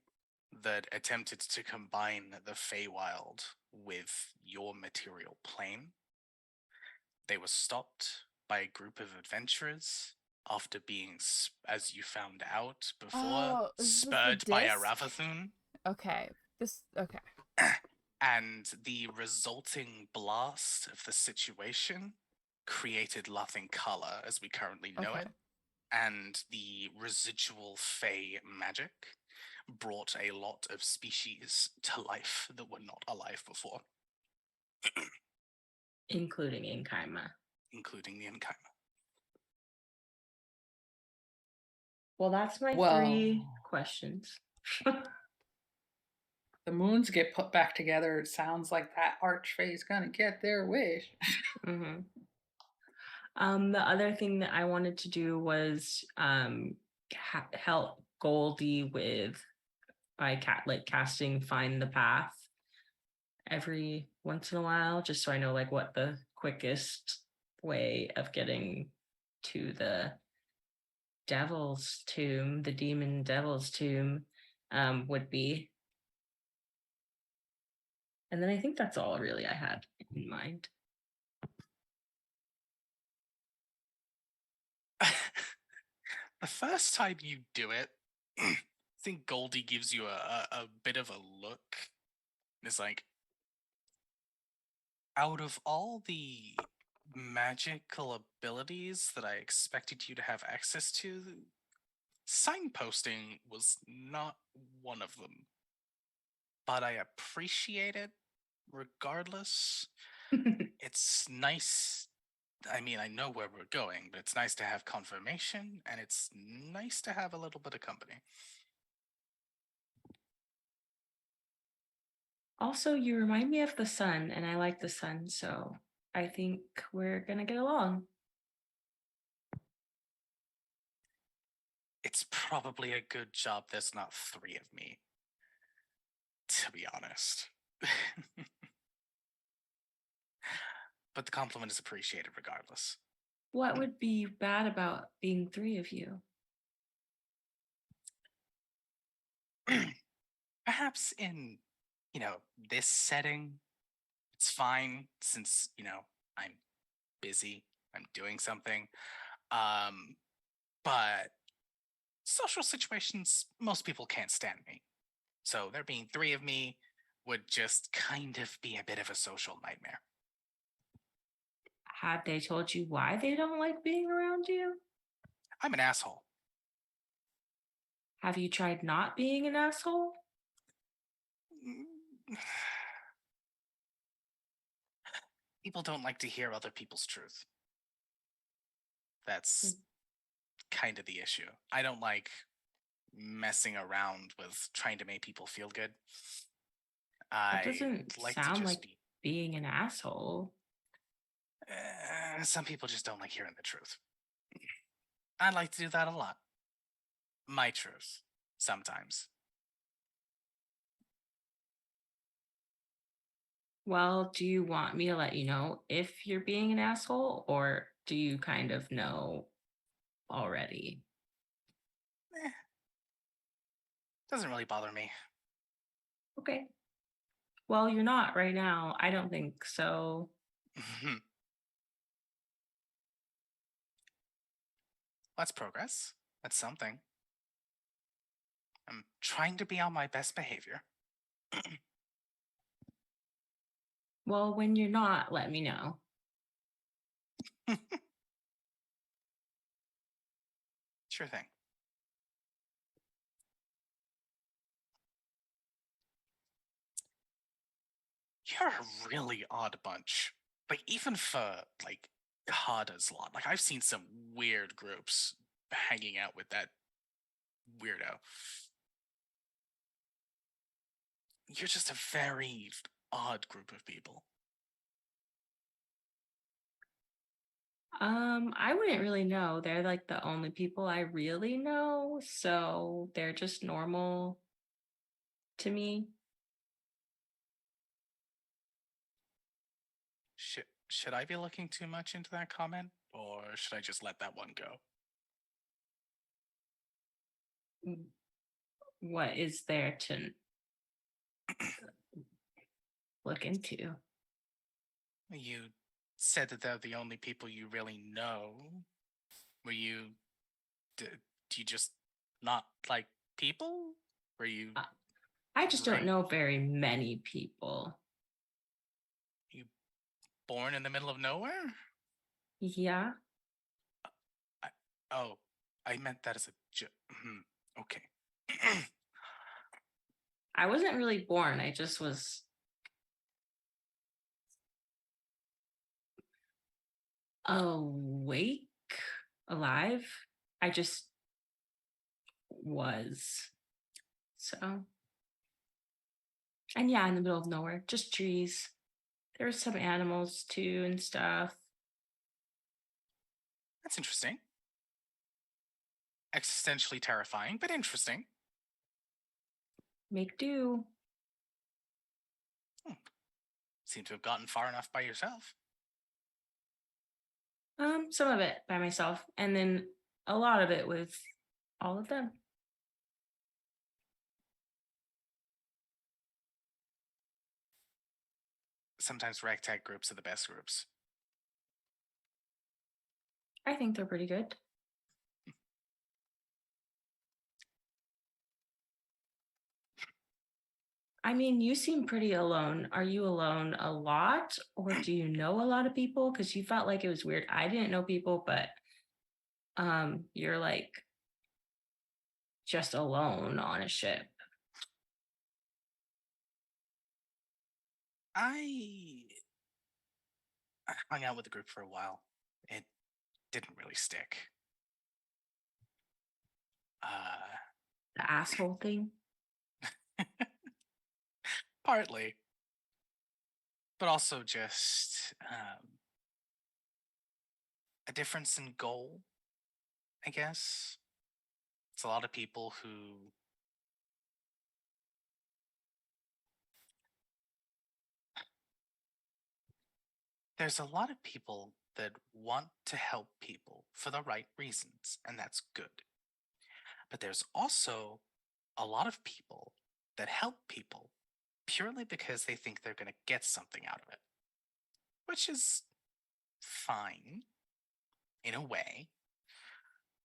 that attempted to combine the Feywild with your material plane. They were stopped by a group of adventurers after being, as you found out before, Oh, is this the spurred by a disc? Ravathoon. Okay. Okay. And the resulting blast of the situation created Laughing Color as we currently know Okay. it. And the residual Fey magic brought a lot of species to life that were not alive before, including Inkaima. including the Enkaima. Well, that's my Well, 3 questions. the moons get put back together. It sounds like that archfey's gonna get their wish. Mm-hmm. The other thing that I wanted to do was help Goldie with by casting Find the Path every once in a while, just so I know like what the quickest way of getting to the devil's tomb, the demon devil's tomb, would be. And then I think that's all really I had in mind. The first time you do it, I think Goldie gives you a bit of a look. It's like, out of all the magical abilities that I expected you to have access to, signposting was not one of them. But I appreciate it regardless. It's nice. I mean, I know where we're going, but it's nice to have confirmation, and it's nice to have a little bit of company. Also, you remind me of the sun, and I like the sun, so I think we're gonna get along. It's probably a good job there's not 3 of me, to be honest. But the compliment is appreciated regardless. What would be bad about being 3 of you? Perhaps in, this setting, it's fine since, I'm busy, I'm doing something. But social situations, most people can't stand me. So there being 3 of me would just kind of be a bit of a social nightmare. Had they told you why they don't like being around you? I'm an asshole. Have you tried not being an asshole? People don't like to hear other people's truth. That's kind of the issue. I don't like messing around with trying to make people feel good. That doesn't like sound to just like being an asshole. Some people just don't like hearing the truth. I like to do that a lot. My truth, sometimes. Well, do you want me to let you know if you're being an asshole, or do you kind of know already? Doesn't really bother me. Okay. Well, you're not right now. I don't think so. That's progress. That's something. I'm trying to be on my best behavior. Well, when you're not, let me know. Sure thing. You're a really odd bunch. Like, even for, like, Hada's lot. Like, I've seen some weird groups hanging out with that weirdo. You're just a very odd group of people. I wouldn't really know. They're like the only people I really know, so they're just normal to me. Should I be looking too much into that comment, or should I just let that one go? What is there to look into? You said that they're the only people you really know. Were you? Do you just not like people? Were you? I just don't know very many people. You born in the middle of nowhere? Yeah. I meant that as a joke. Okay. I wasn't really born. I just was awake, alive. I just was. So, and yeah, in the middle of nowhere, just trees. There were some animals too and stuff. That's interesting. Existentially terrifying, but interesting. Make do. Seem to have gotten far enough by yourself. Some of it by myself, and then a lot of it with all of them. Sometimes ragtag groups are the best groups. I think they're pretty good. I mean, you seem pretty alone. Are you alone a lot, or do you know a lot of people? Because you felt like it was weird. I didn't know people, but you're like just alone on a ship. I hung out with the group for a while. It didn't really stick. The asshole thing. Partly. But also just a difference in goal, I guess. It's a lot of people who there's a lot of people that want to help people for the right reasons, and that's good. But there's also a lot of people that help people purely because they think they're going to get something out of it, which is fine in a way.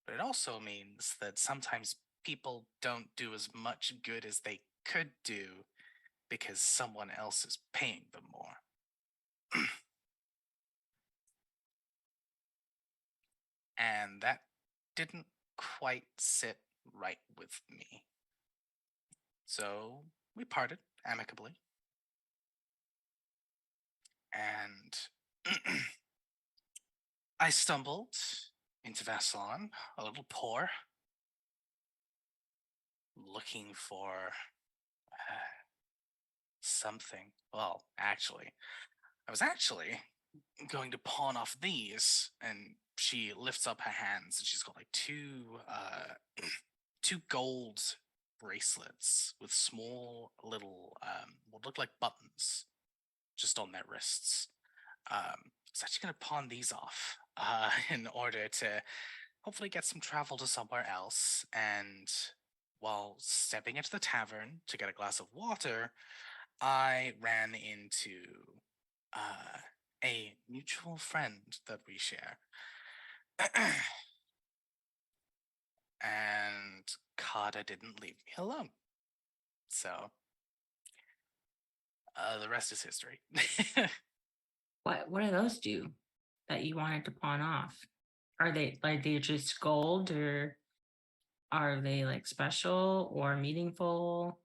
But it also means that sometimes people don't do as much good as they could do because someone else is paying them more. And that didn't quite sit right with me. So we parted amicably. And I stumbled into Vassalon, a little poor, looking for something. Well, actually, I was actually going to pawn off these, and she lifts up her hands, and she's got like two gold bracelets with small little what look like buttons just on their wrists. I was actually going to pawn these off in order to hopefully get some travel to somewhere else. And while stepping into the tavern to get a glass of water, I ran into a mutual friend that we share. Harder didn't leave me alone. So, the rest is history. What do those do that you wanted to pawn off? Are they just gold, or are they like special or meaningful?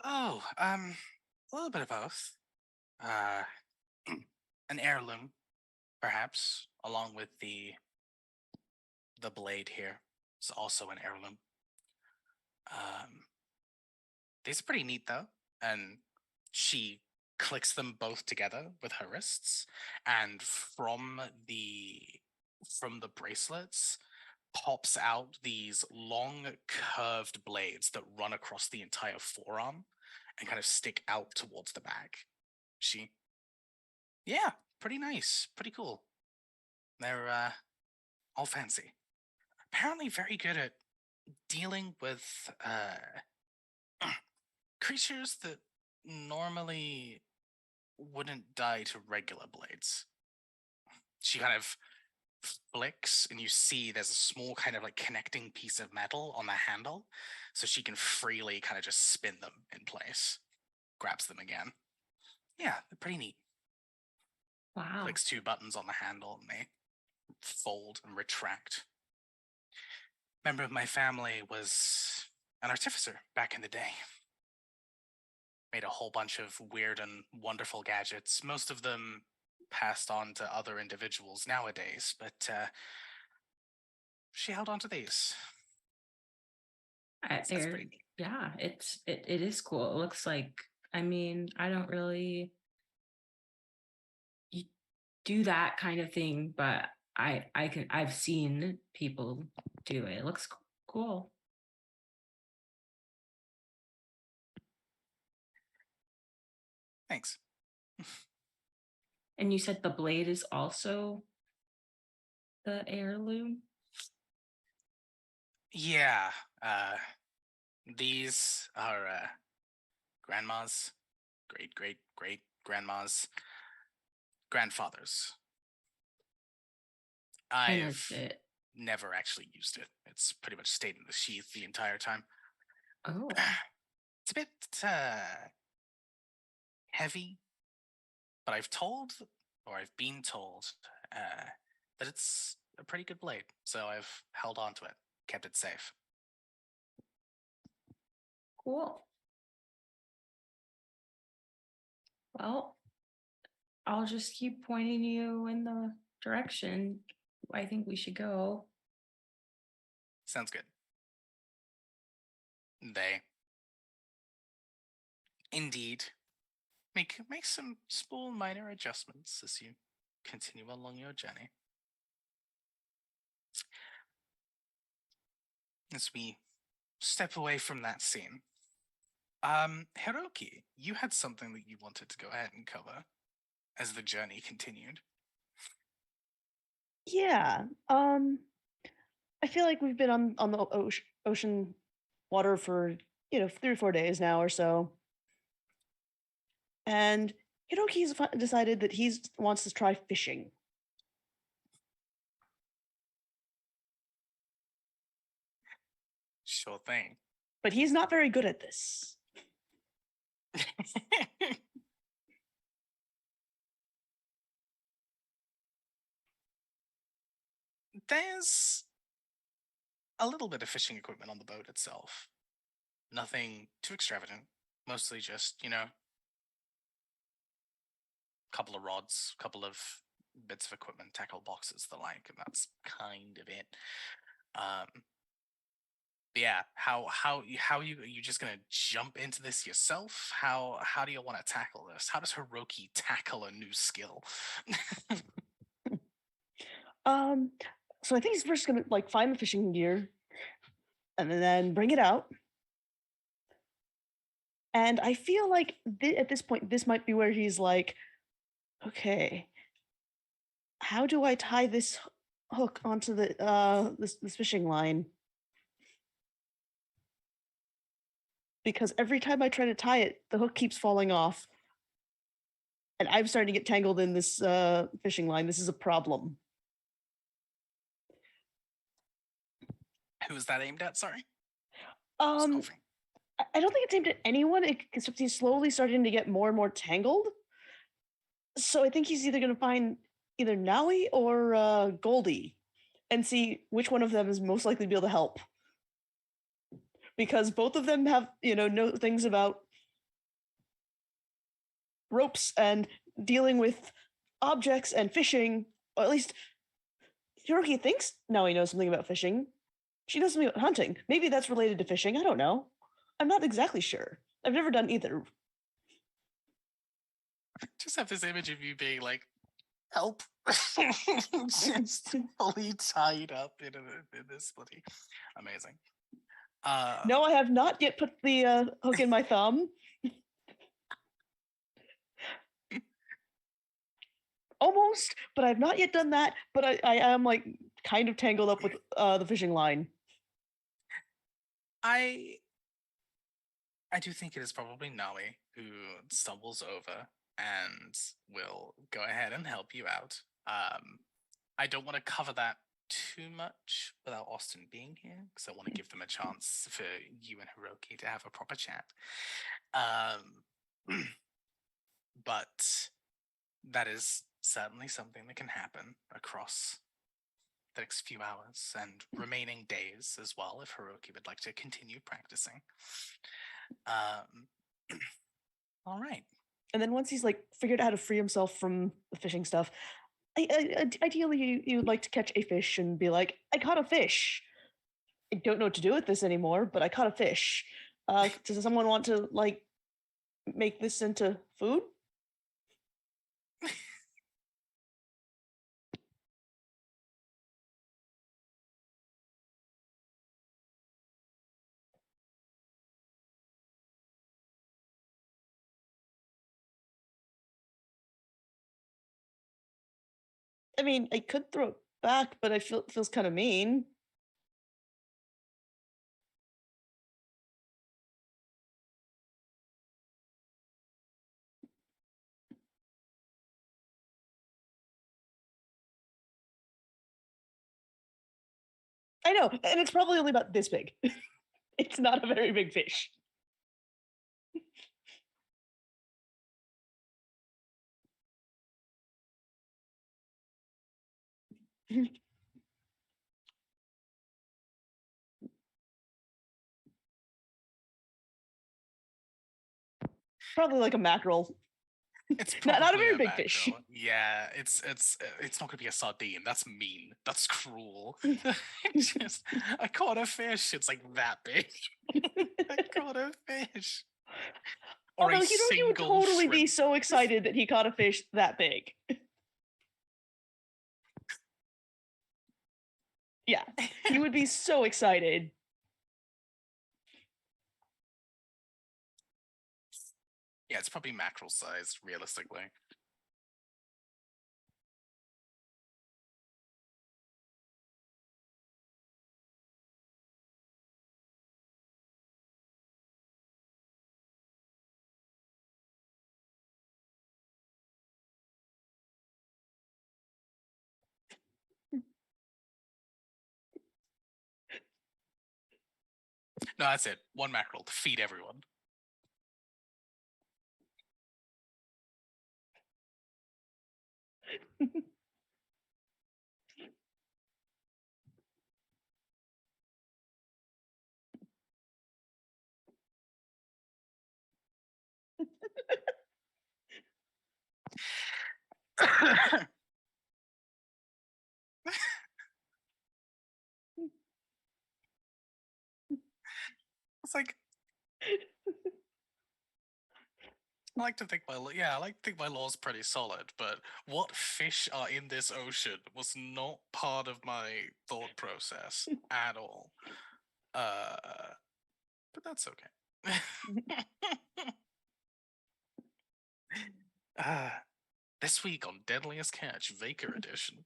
Oh, a little bit of both. Uh, an heirloom, perhaps, along with the blade here. It's also an heirloom. Um, these are pretty neat though, and she clicks them both together with her wrists, and from the bracelets pops out these long curved blades that run across the entire forearm and kind of stick out towards the back. Yeah, pretty nice, pretty cool. They're all fancy. Apparently very good at dealing with creatures that normally wouldn't die to regular blades. She kind of flicks, and you see there's a small kind of like connecting piece of metal on the handle, so she can freely kind of just spin them in place. Grabs them again. Yeah, they're pretty neat. Wow. Clicks 2 buttons on the handle, and they fold and retract. Member of my family was an artificer back in the day. Made a whole bunch of weird and wonderful gadgets, most of them passed on to other individuals nowadays, but she held on to these. That's pretty neat. Yeah, it is cool. It looks like, I mean, I don't really do that kind of thing, but I've seen people do it. It looks cool. Thanks. And you said the blade is also the heirloom? Yeah, these are grandma's, great grandma's grandfather's. And I've that's it. never actually used it. It's pretty much stayed in the sheath the entire time. Oh, It's a bit heavy, but I've been told that it's a pretty good blade, so I've held on to it, kept it safe. cool. Well, I'll just keep pointing you in the direction I think we should go. Sounds good. They indeed make some small minor adjustments as you continue along your journey. As we step away from that scene, Hiroki, you had something that you wanted to go ahead and cover as the journey continued. Yeah. I feel like we've been on the ocean water for 3 or 4 days now or so, and Hiroki's decided that he wants to try fishing. Sure thing. But he's not very good at this. There's a little bit of fishing equipment on the boat itself. Nothing too extravagant. Mostly just, a couple of rods, couple of bits of equipment, tackle boxes, the like, and that's kind of it. But yeah, how are you just gonna jump into this yourself? How do you want to tackle this? How does Hiroki tackle a new skill? So I think he's first gonna find the fishing gear and then bring it out. And I feel like at this point, this might be where he's like, okay, how do I tie this hook onto the this fishing line? Because every time I try to tie it, the hook keeps falling off. And I'm starting to get tangled in this fishing line. This is a problem. Who is that aimed at? Sorry. I don't think it's aimed at anyone, except he's slowly starting to get more and more tangled. So I think he's either going to find either Naui or Goldie, and see which one of them is most likely to be able to help. Because both of them have, know things about ropes and dealing with objects and fishing, or at least Hiroki thinks Naui knows something about fishing. She knows something about hunting. Maybe that's related to fishing. I don't know. I'm not exactly sure. I've never done either. Just have this image of you being like, help. Just fully tied up in this bloody. Amazing. No, I have not yet put the hook in my thumb. Almost, but I've not yet done that. But I am like kind of tangled up with the fishing line. I do think it is probably Naui who stumbles over and will go ahead and help you out. I don't want to cover that too much without Austin being here, because I want to give them a chance for you and Hiroki to have a proper chat. But that is certainly something that can happen across the next few hours and remaining days as well, if Hiroki would like to continue practicing. All right. And then once he's like figured out how to free himself from the fishing stuff, ideally you would like to catch a fish and be like, I caught a fish. I don't know what to do with this anymore, but I caught a fish. Does someone want to like make this into food? I mean, I could throw it back, but I feel it feels kind of mean. I know, and it's probably only about this big. It's not a very big fish. Probably like a mackerel. It's Not a probably very big fish. mackerel. Yeah, it's not gonna be a sardine. That's mean. That's cruel. Just, I caught a fish. It's like that big. I caught a fish. Or Although a Hiroki would single totally be shrimp. so excited that he caught a fish that big. Yeah, he would be so excited. Yeah, it's probably mackerel sized, realistically. No, that's it. One mackerel to feed everyone. It's like, I like to think my law's pretty solid, but what fish are in this ocean was not part of my thought process at all. But that's okay. This week on Deadliest Catch, Vaker Edition.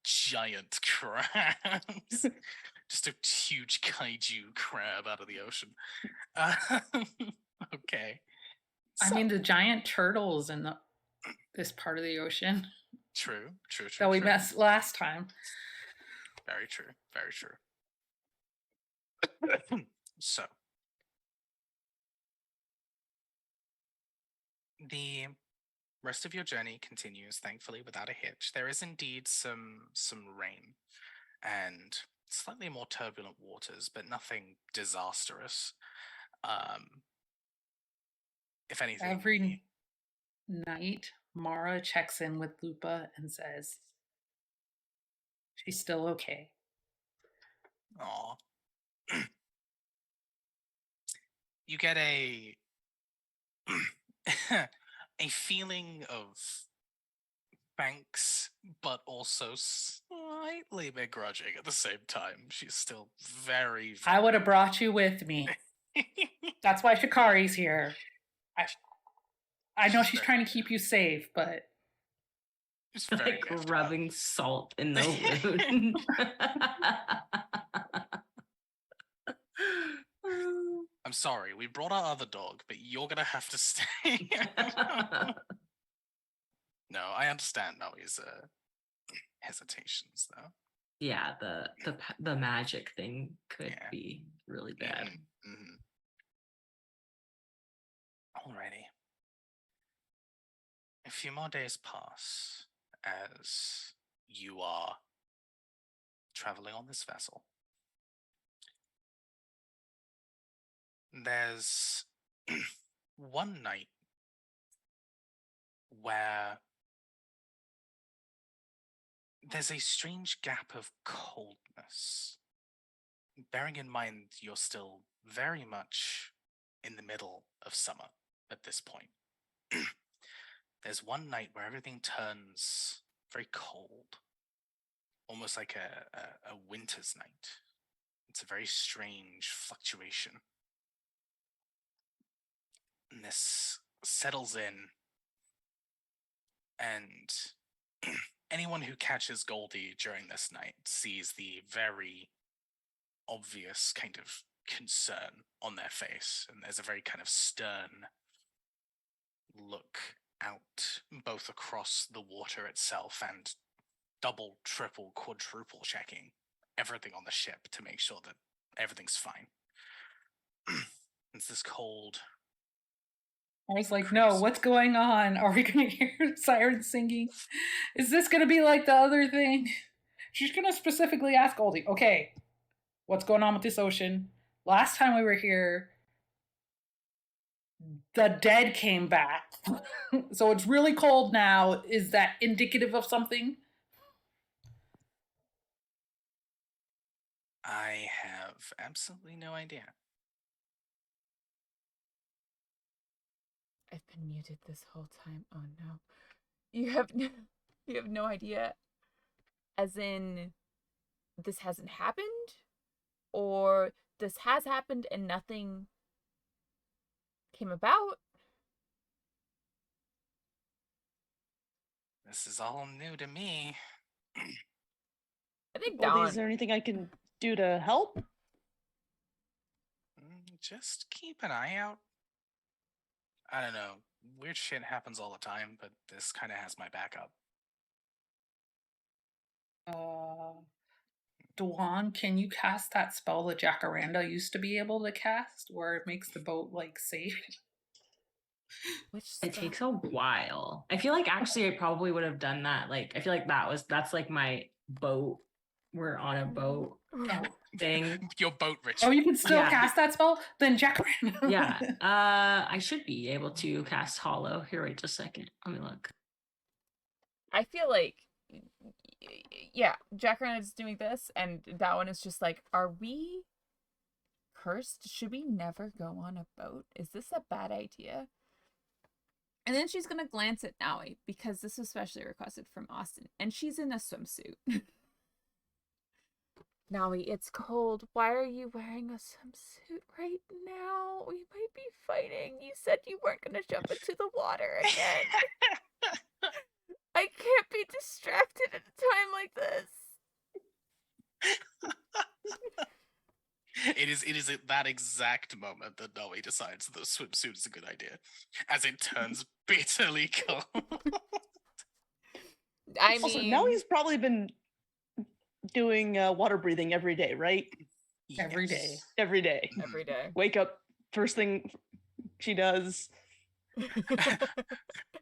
Giant crabs. Just a huge kaiju crab out of the ocean. Okay. I mean, the giant turtles in this part of the ocean. True. that we messed last time. Very true. Very true. So, the rest of your journey continues, thankfully, without a hitch. There is indeed some rain and slightly more turbulent waters, but nothing disastrous. If anything, Every night, Mara checks in with Lupa and says she's still okay. aw, you get a a feeling of thanks, but also slightly begrudging at the same time. She's still very, I would have brought you with me. That's why Shikari's here. I know she's trying to keep you safe, but She's very Like gift rubbing salt in the wound. I'm sorry, we brought our other dog, but you're gonna have to stay. No, I understand Noe's hesitations, though. Yeah, the magic thing could Yeah. be really bad. Alrighty. A few more days pass as you are traveling on this vessel. There's one night where there's a strange gap of coldness. Bearing in mind you're still very much in the middle of summer at this point. There's one night where everything turns very cold, almost like a winter's night. It's a very strange fluctuation. And this settles in, and anyone who catches Goldie during this night sees the very obvious kind of concern on their face, and there's a very kind of stern look out both across the water itself and double, triple, quadruple checking everything on the ship to make sure that everything's fine. It's this cold. I was like, no, what's going on? Are we going to hear sirens singing? Is this going to be like the other thing? She's going to specifically ask Goldie, okay, what's going on with this ocean? Last time we were here, the dead came back. So it's really cold now. Is that indicative of something? I have absolutely no idea. I've been muted this whole time. Oh no. You have no idea. As in this hasn't happened? Or this has happened and nothing came about? This is all new to me. I think Goldie, Dawn. is there anything I can do to help? Just keep an eye out. I don't know. Weird shit happens all the time, but this kind of has my backup. Duan, can you cast that spell that Jacaranda used to be able to cast, where it makes the boat like safe? Which It takes a while. I feel like actually I probably would have done that. Like I feel like that's like my boat. We're on a boat thing. Your boat ritual. Oh, you can still cast that spell? Then Jacaranda. Yeah. I should be able to cast Hollow. Here, wait just a second. Let me look. I feel like, yeah, Jacaranda's doing this, and that one is just like, are we cursed? Should we never go on a boat? Is this a bad idea? And then she's gonna glance at Naui, because this was specially requested from Austin, and she's in a swimsuit. Naui, it's cold. Why are you wearing a swimsuit right now? We might be fighting. You said you weren't gonna jump into the water again. I can't be distracted at a time like this. It is at that exact moment that Noe decides the swimsuit is a good idea, as it turns bitterly cold. I Also, now mean, he's probably been doing water breathing every day, right? Every day. Yes. Every day. every day. Wake up, first thing she does.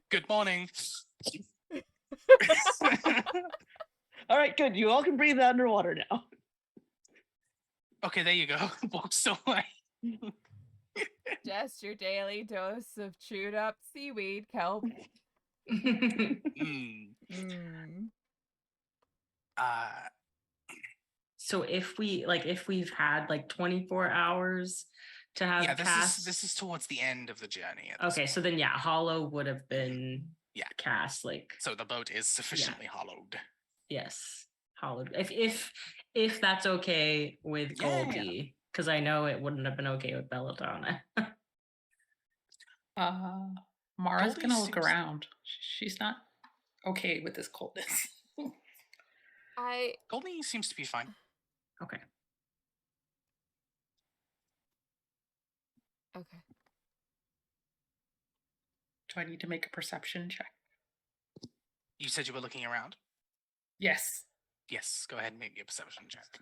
Good morning. All right, good. You all can breathe underwater now. Okay, there you go. Walks away. Just your daily dose of chewed up seaweed kelp. Mm. Mm. Uh, So if we've had like 24 hours to have yeah, cast. this is towards the end of the journey. At this Okay, so then yeah, hollow would have been Yeah. cast like So the boat is sufficiently hollowed. yes, hollowed. If that's okay with Yeah. Goldie, because I know it wouldn't have been okay with Belladonna. Mara's Goldie gonna look seems- around. She's not okay with this coldness. Goldie seems to be fine. Okay. Okay. Do I need to make a perception check? You said you were looking around? Yes. Yes, go ahead and make your perception check.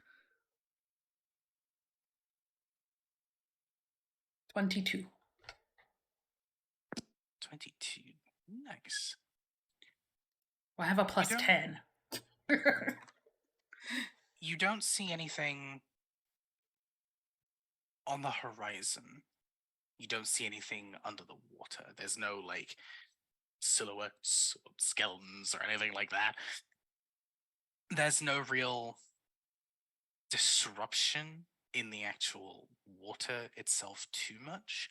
22. 22. Nice. Well, I have a plus don't- 10. You don't see anything on the horizon. You don't see anything under the water. There's no, like, silhouettes or skeletons or anything like that. There's no real disruption in the actual water itself too much.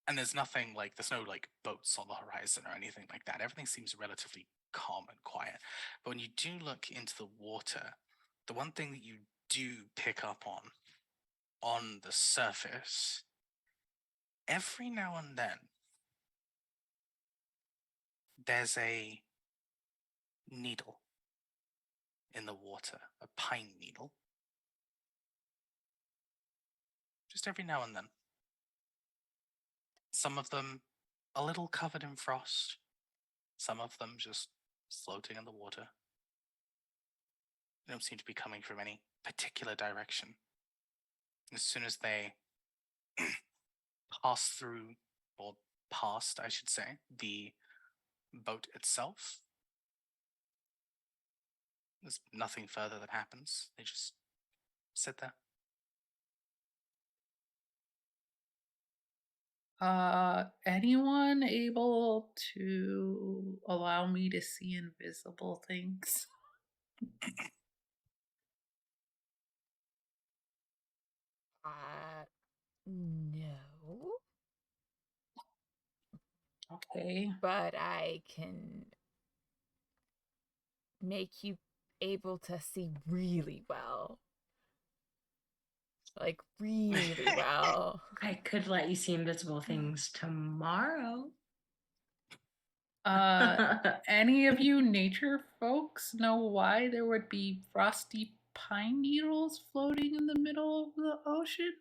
And there's nothing like, there's no like boats on the horizon or anything like that. Everything seems relatively calm and quiet. But when you do look into the water, the one thing that you do pick up on the surface, every now and then, there's a needle in the water, a pine needle. Just every now and then. Some of them a little covered in frost, some of them just floating in the water. They don't seem to be coming from any particular direction. As soon as they pass through, or past, I should say, the boat itself, there's nothing further that happens. They just sit there. Anyone able to allow me to see invisible things? No. Okay. But I can make you able to see really well. Like, really well. I could let you see invisible things tomorrow. Any of you nature folks know why there would be frosty pine needles floating in the middle of the ocean?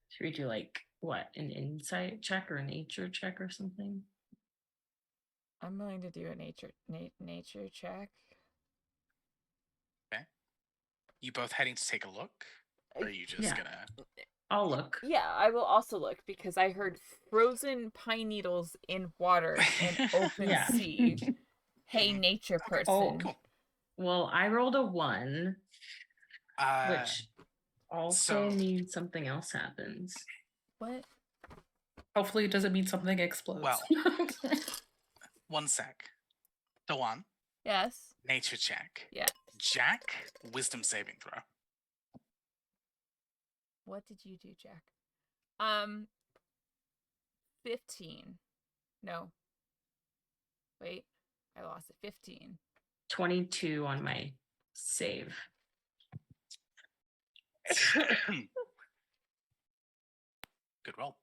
Should we do like what, an insight check or a nature check or something? I'm willing to do a nature check. Okay. You both heading to take a look? Or are you just Yeah. gonna... I'll look. Yeah, I will also look because I heard frozen pine needles in water in open Yeah. sea. Hey, nature person. Oh, Cool. well, I rolled a 1, which also so- means something else happens. What? Hopefully it doesn't mean something explodes. Well. One sec. Dawan, Yes. nature check. Yeah. Jack, wisdom saving throw. What did you do, Jack? 15. No. Wait, I lost it. 15. 22 on my save. Good roll.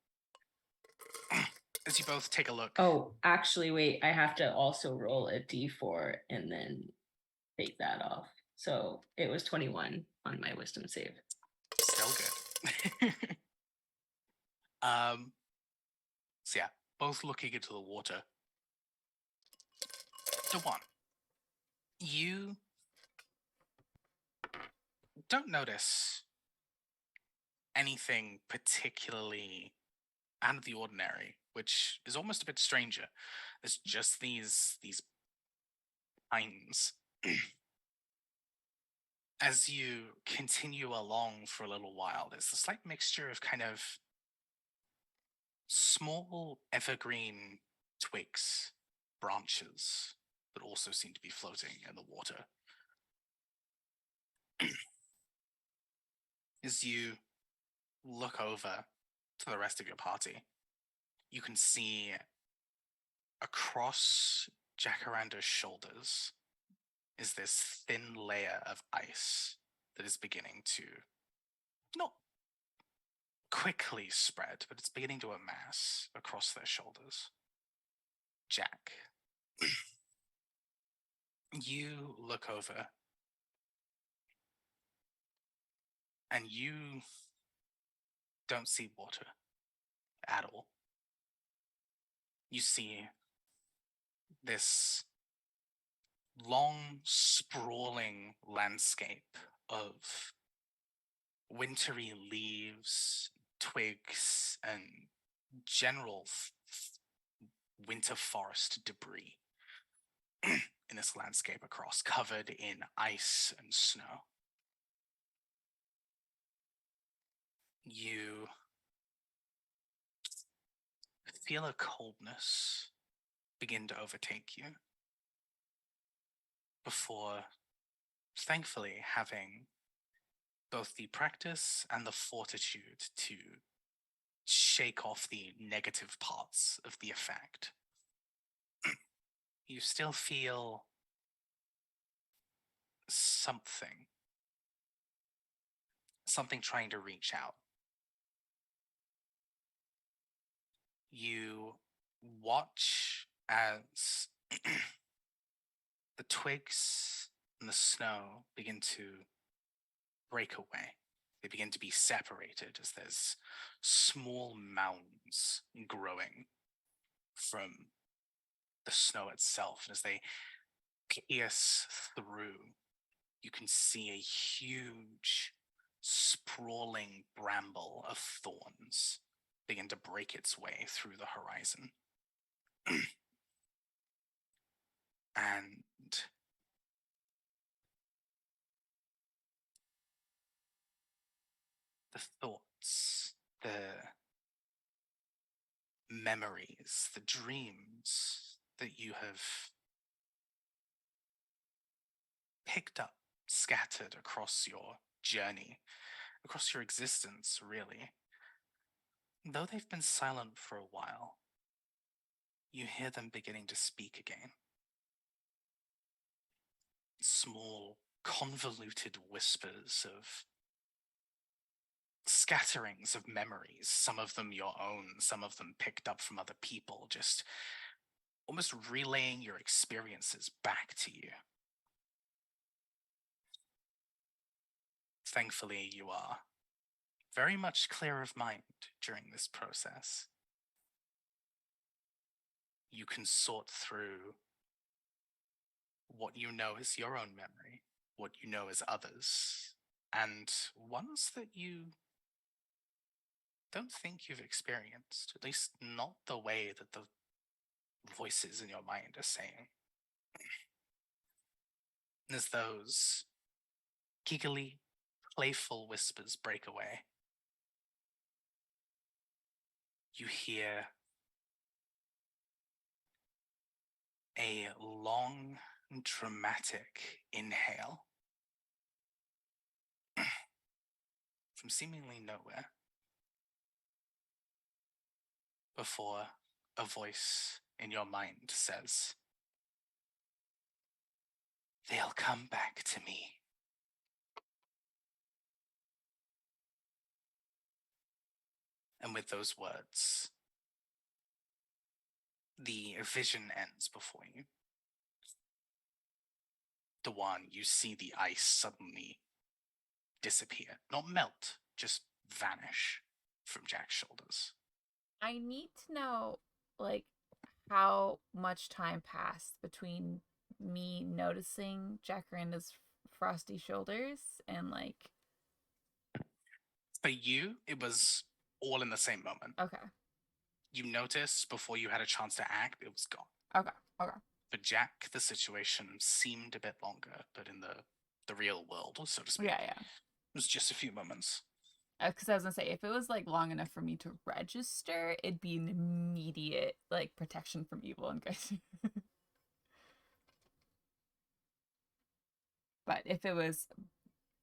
As you both take a look. Oh, actually, wait, I have to also roll a d4 and then take that off. So it was 21 on my wisdom save. Still good. So yeah, both looking into the water. Dewan, you don't notice anything particularly out of the ordinary, which is almost a bit stranger. There's just these pines. As you continue along for a little while, there's a slight mixture of kind of small evergreen twigs, branches that also seem to be floating in the water. As you look over to the rest of your party, you can see across Jacaranda's shoulders is this thin layer of ice that is beginning to not quickly spread, but it's beginning to amass across their shoulders. Jack, you look over and you don't see water at all. You see this long, sprawling landscape of wintry leaves, twigs, and general winter forest debris in this landscape across, covered in ice and snow. You feel a coldness begin to overtake you before, thankfully, having both the practice and the fortitude to shake off the negative parts of the effect. You still feel something trying to reach out. You watch as the twigs and the snow begin to break away. They begin to be separated as there's small mounds growing from the snow itself. And as they pierce through, you can see a huge, sprawling bramble of thorns begin to break its way through the horizon. And the thoughts, the memories, the dreams that you have picked up, scattered across your journey, across your existence, really. Though they've been silent for a while, you hear them beginning to speak again. Small, convoluted whispers of scatterings of memories, some of them your own, some of them picked up from other people, just almost relaying your experiences back to you. Thankfully, you are very much clear of mind during this process. You can sort through what you know is your own memory, what you know is others, and ones that you don't think you've experienced, at least not the way that the voices in your mind are saying. As those giggly, playful whispers break away, you hear a long, dramatic inhale from seemingly nowhere before a voice in your mind says, "They'll come back to me." And with those words, the vision ends before you. Dewan, you see the ice suddenly disappear. Not melt, just vanish from Jack's shoulders. I need to know, like, how much time passed between me noticing Jacaranda's frosty shoulders and like. For you, it was all in the same moment. Okay. You noticed before you had a chance to act, it was gone. Okay. Okay. For Jack, the situation seemed a bit longer, but in the real world, so to speak, Yeah. it was just a few moments. Because I was gonna say, if it was like long enough for me to register, it'd be an immediate like protection from evil and good. But if it was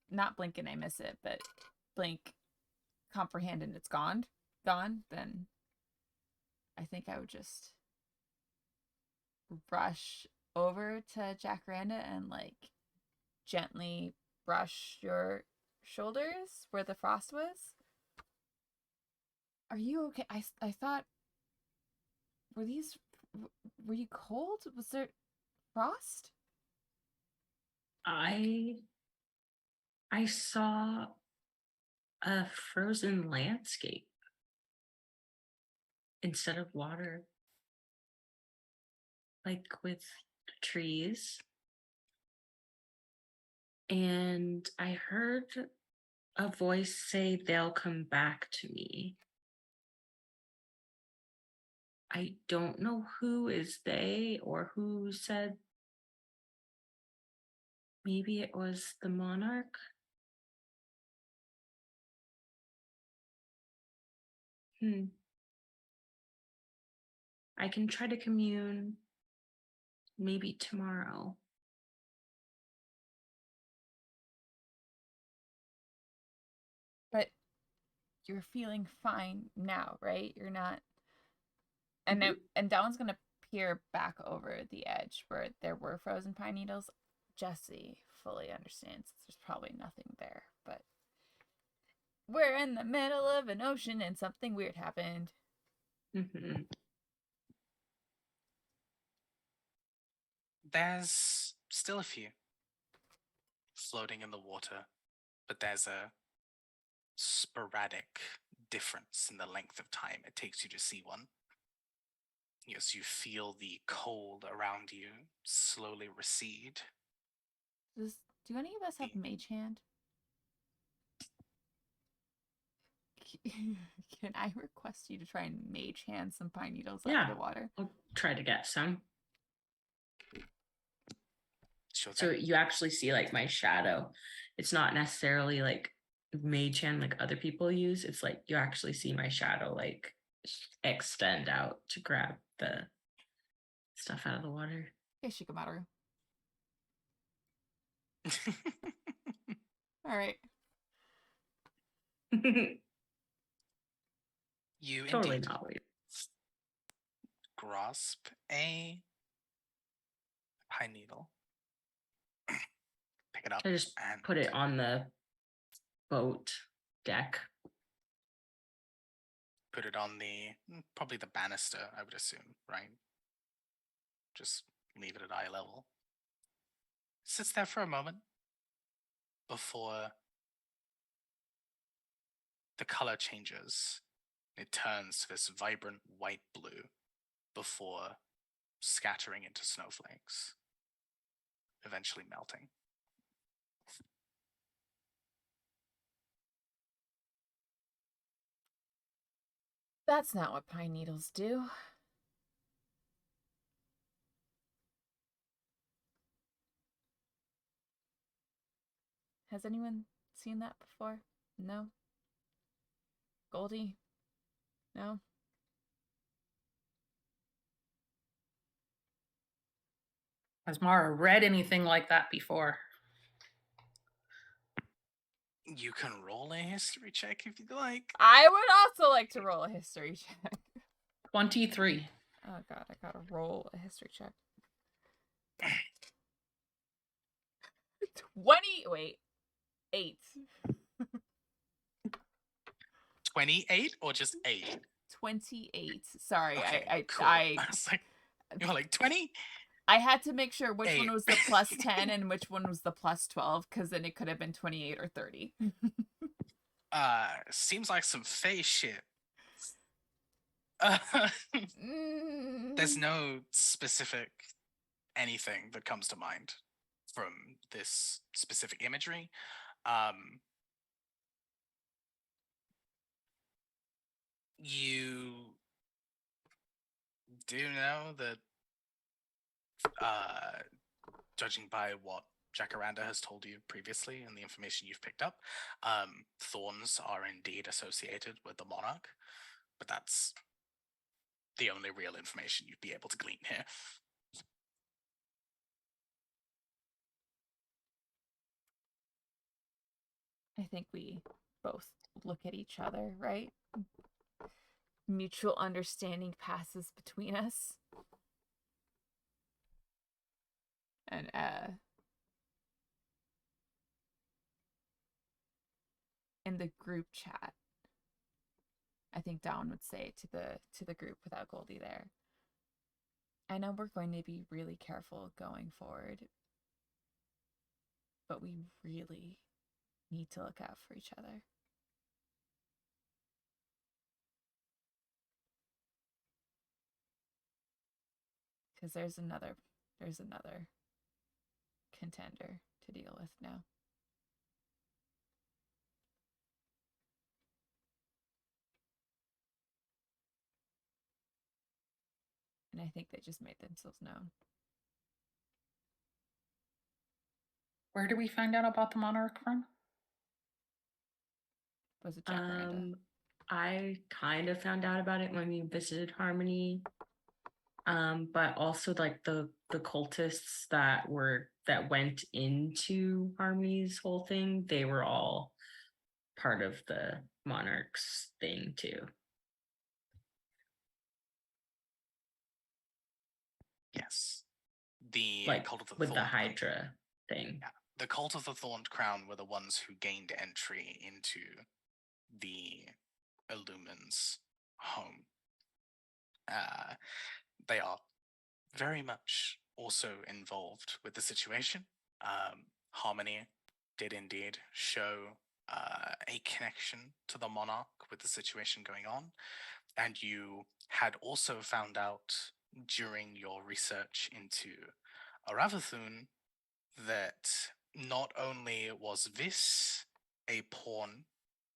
not blink and I miss it, but blink, comprehend and it's gone, then I think I would just rush over to Jacaranda and like gently brush your shoulders where the frost was. Are you okay? I thought, were you cold? Was there frost? I saw a frozen landscape instead of water, like with trees. And I heard a voice say they'll come back to me. I don't know who is they or who said. Maybe it was the monarch. I can try to commune maybe tomorrow. But you're feeling fine now, right? You're not. And and Dallin's gonna peer back over the edge where there were frozen pine needles. Jesse fully understands there's probably nothing there, but we're in the middle of an ocean and something weird happened. Mm-hmm. There's still a few floating in the water, but there's a sporadic difference in the length of time it takes you to see one. Yes, you feel the cold around you slowly recede. Do any of us have mage hand? Can I request you to try and mage hand some pine needles out of the water? I'll try to get some. Sure So thing. you actually see like my shadow. It's not necessarily like mage hand like other people use. It's like you actually see my shadow like extend out to grab the stuff out of the water. Okay, Shikamaru. All right. You Totally indeed not weird. grasp a pine needle, pick it up, I just and put it on the boat deck. put it on probably the banister, I would assume, right? Just leave it at eye level. Sits there for a moment before the color changes. It turns to this vibrant white blue before scattering into snowflakes, eventually melting. That's not what pine needles do. Has anyone seen that before? No? Goldie? No? Has Mara read anything like that before? You can roll a history check if you'd like. I would also like to roll a history check. 23. Oh god, I gotta roll a history check. 8. 28 or just 8? 28. Sorry, Okay, cool. I was like, you were like 20? I had to make sure which one 8. was the plus 10 and which one was the plus 12, because then it could have been 28 or 30. Seems like some face shit. There's no specific anything that comes to mind from this specific imagery. You do know that, judging by what Jacaranda has told you previously and the information you've picked up, thorns are indeed associated with the monarch, but that's the only real information you'd be able to glean here. I think we both look at each other, right? Mutual understanding passes between us. And in the group chat, I think Dawn would say to the group without Goldie there, I know we're going to be really careful going forward, but we really need to look out for each other. Because there's another contender to deal with now. And I think they just made themselves known. Where did we find out about the monarch from? Was it Jacaranda? I kind of found out about it when we visited Harmony. But also like the cultists that went into Harmony's whole thing, they were all part of the monarch's thing too. Yes. The Like Cult of the with the Thorn. Hydra thing. Yeah. The Cult of the Thorned Crown were the ones who gained entry into the Illumin's home. They are very much also involved with the situation. Harmony did indeed show a connection to the monarch with the situation going on, and you had also found out during your research into Aravathun that not only was this a pawn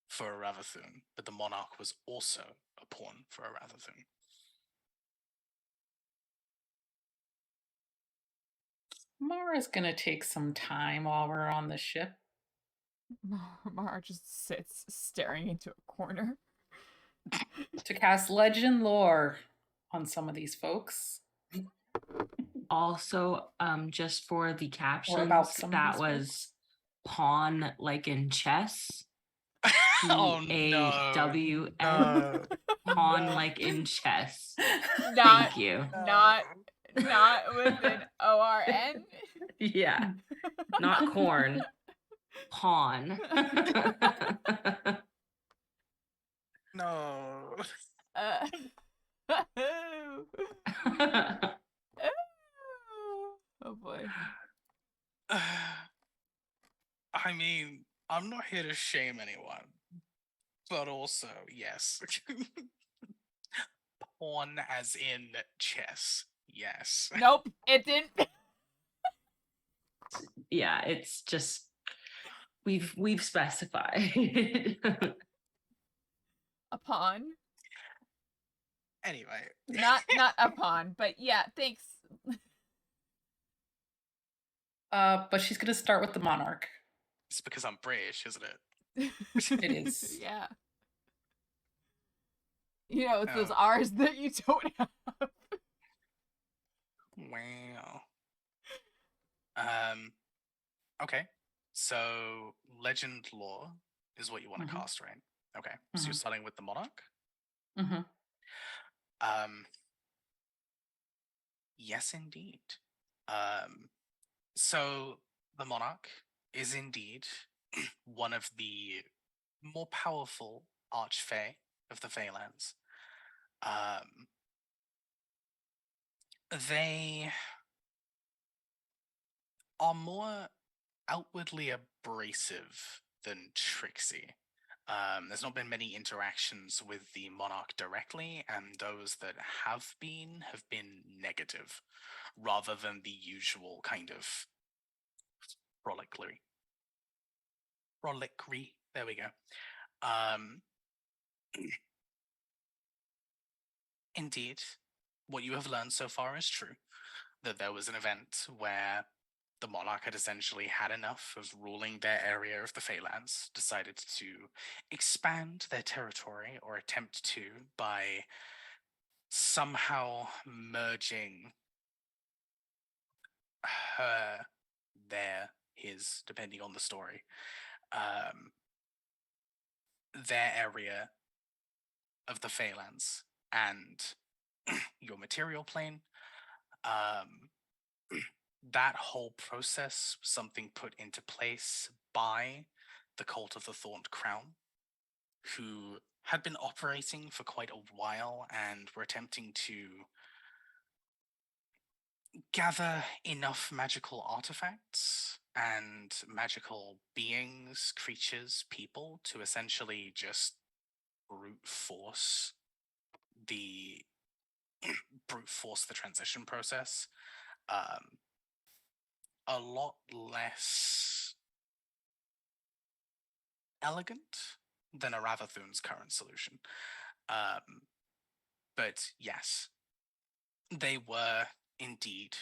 for Aravathun, but the monarch was also a pawn for Aravathun. Mara's gonna take some time while we're on the ship. Mara just sits staring into a corner. To cast legend lore on some of these folks. Also, just for the captions, about some of that these was pawn like in chess. Oh, PAWN. no. Pawn like in chess. Not, Thank you. not with an ORN. Yeah. Not corn. Pawn. No. Oh boy. I mean, I'm not here to shame anyone, but also, yes. Pawn as in chess. Yes. Nope, it didn't. Yeah, it's just we've specified. A pawn. Anyway. Not a pawn, but yeah, thanks. But she's gonna start with the monarch. It's because I'm British, isn't it? It is. Yeah. You know, it's those Oh. R's that you don't have. Wow. Okay. So legend lore is what you want to cast, right? Okay. So you're starting with the monarch? Mm-hmm. Yes, indeed. So the monarch is indeed one of the more powerful archfey of the Feylands. They are more outwardly abrasive than tricksy. There's not been many interactions with the monarch directly, and those that have been negative, rather than the usual kind of frolicery. There we go. Indeed, what you have learned so far is true. That there was an event where the monarch had essentially had enough of ruling their area of the Feylands, decided to expand their territory, or attempt to, by somehow merging her, his, depending on the story, their area of the Feylands and your material plane. That whole process was something put into place by the Cult of the Thorned Crown, who had been operating for quite a while and were attempting to gather enough magical artifacts and magical beings, creatures, people to essentially just brute force the transition process. A lot less elegant than Aravathoon's current solution. But yes, they were indeed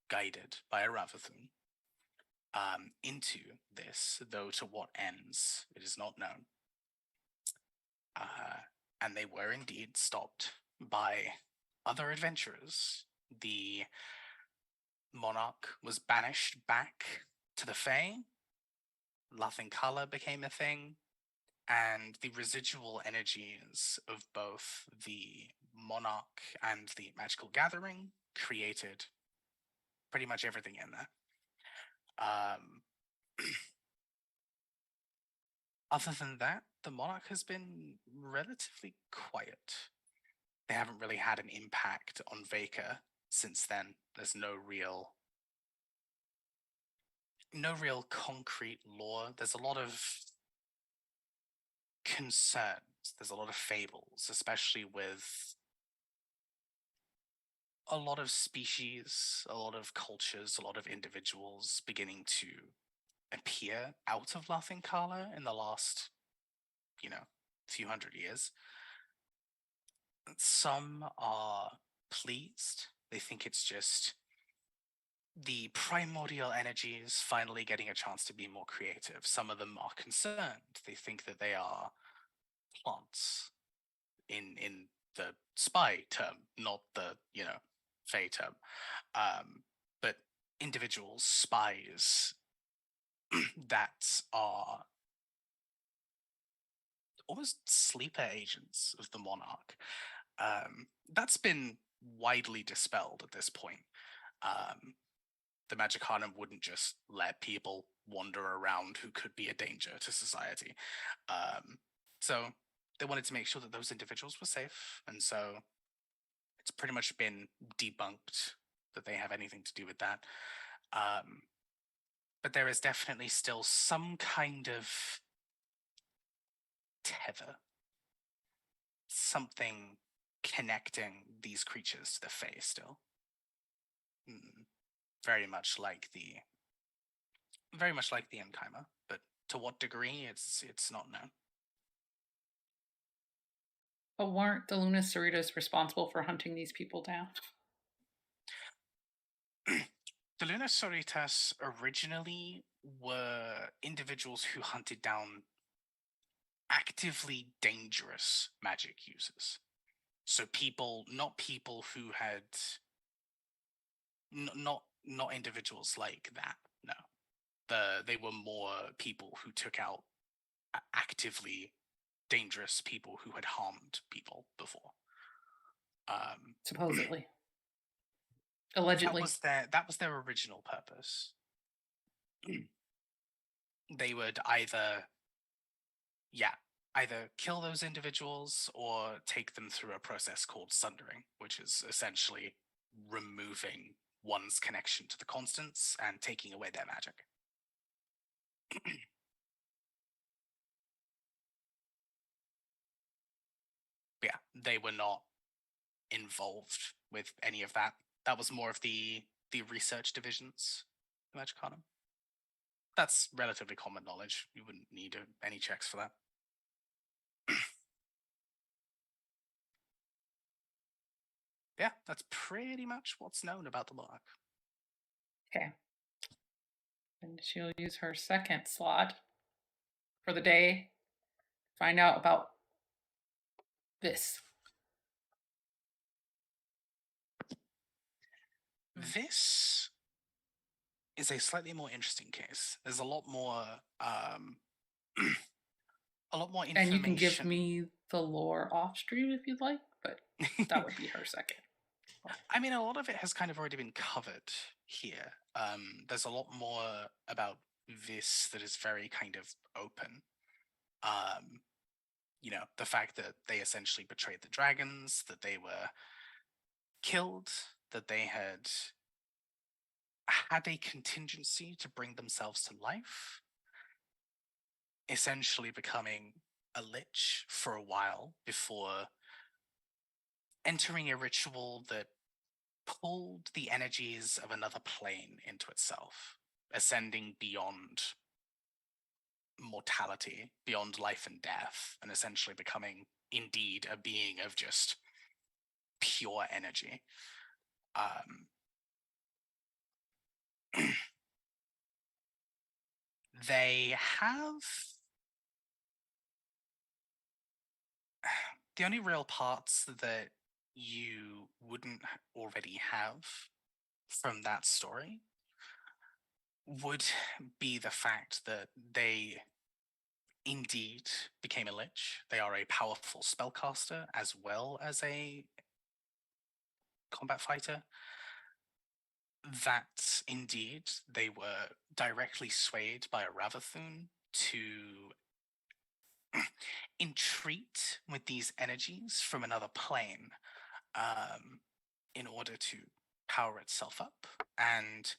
guided by Aravathoon into this, though to what ends it is not known. And they were indeed stopped by other adventurers. The monarch was banished back to the Fae. Lathinkala became a thing, and the residual energies of both the monarch and the magical gathering created pretty much everything in there. Other than that, the monarch has been relatively quiet. They haven't really had an impact on Veka since then. There's no real concrete lore. There's a lot of concerns. There's a lot of fables, especially with a lot of species, a lot of cultures, a lot of individuals beginning to appear out of Lathinkala in the last, few hundred years. Some are pleased. They think it's just the primordial energies finally getting a chance to be more creative. Some of them are concerned. They think that they are plants in the spy term, not the, Fey term. But individuals, spies that are almost sleeper agents of the monarch. That's been widely dispelled at this point. The Magicanum wouldn't just let people wander around who could be a danger to society. So they wanted to make sure that those individuals were safe, and so it's pretty much been debunked that they have anything to do with that. But there is definitely still some kind of tether, something connecting these creatures to the Fae still. Very much like the Encheimer, but to what degree, it's not known. But weren't the Luna Cerritos responsible for hunting these people down? The Luna Cerritos originally were individuals who hunted down actively dangerous magic users. So not people who had, not individuals like that. No, they were more people who took out actively dangerous people who had harmed people before. Supposedly. Allegedly. That was their original purpose. They would either kill those individuals or take them through a process called sundering, which is essentially removing one's connection to the constants and taking away their magic. they were not involved with any of that. That was more of the research divisions of Magic Arcanum. That's relatively common knowledge. You wouldn't need any checks for that. Yeah, that's pretty much what's known about the Lorac. Okay. And she'll use her second slot for the day. Find out about this. This is a slightly more interesting case. There's a lot more a lot more information. And you can give me the lore off stream if you'd like, but that would be her second. I mean, a lot of it has kind of already been covered here. There's a lot more about this that is very kind of open. You know, the fact that they essentially betrayed the dragons, that they were killed, that they had a contingency to bring themselves to life, essentially becoming a lich for a while before entering a ritual that pulled the energies of another plane into itself, ascending beyond mortality, beyond life and death, and essentially becoming indeed a being of just pure energy. They have the only real parts that you wouldn't already have from that story would be the fact that they indeed became a lich. They are a powerful spellcaster as well as a combat fighter. That indeed they were directly swayed by a Ravathun to entreat with these energies from another plane in order to power itself up, and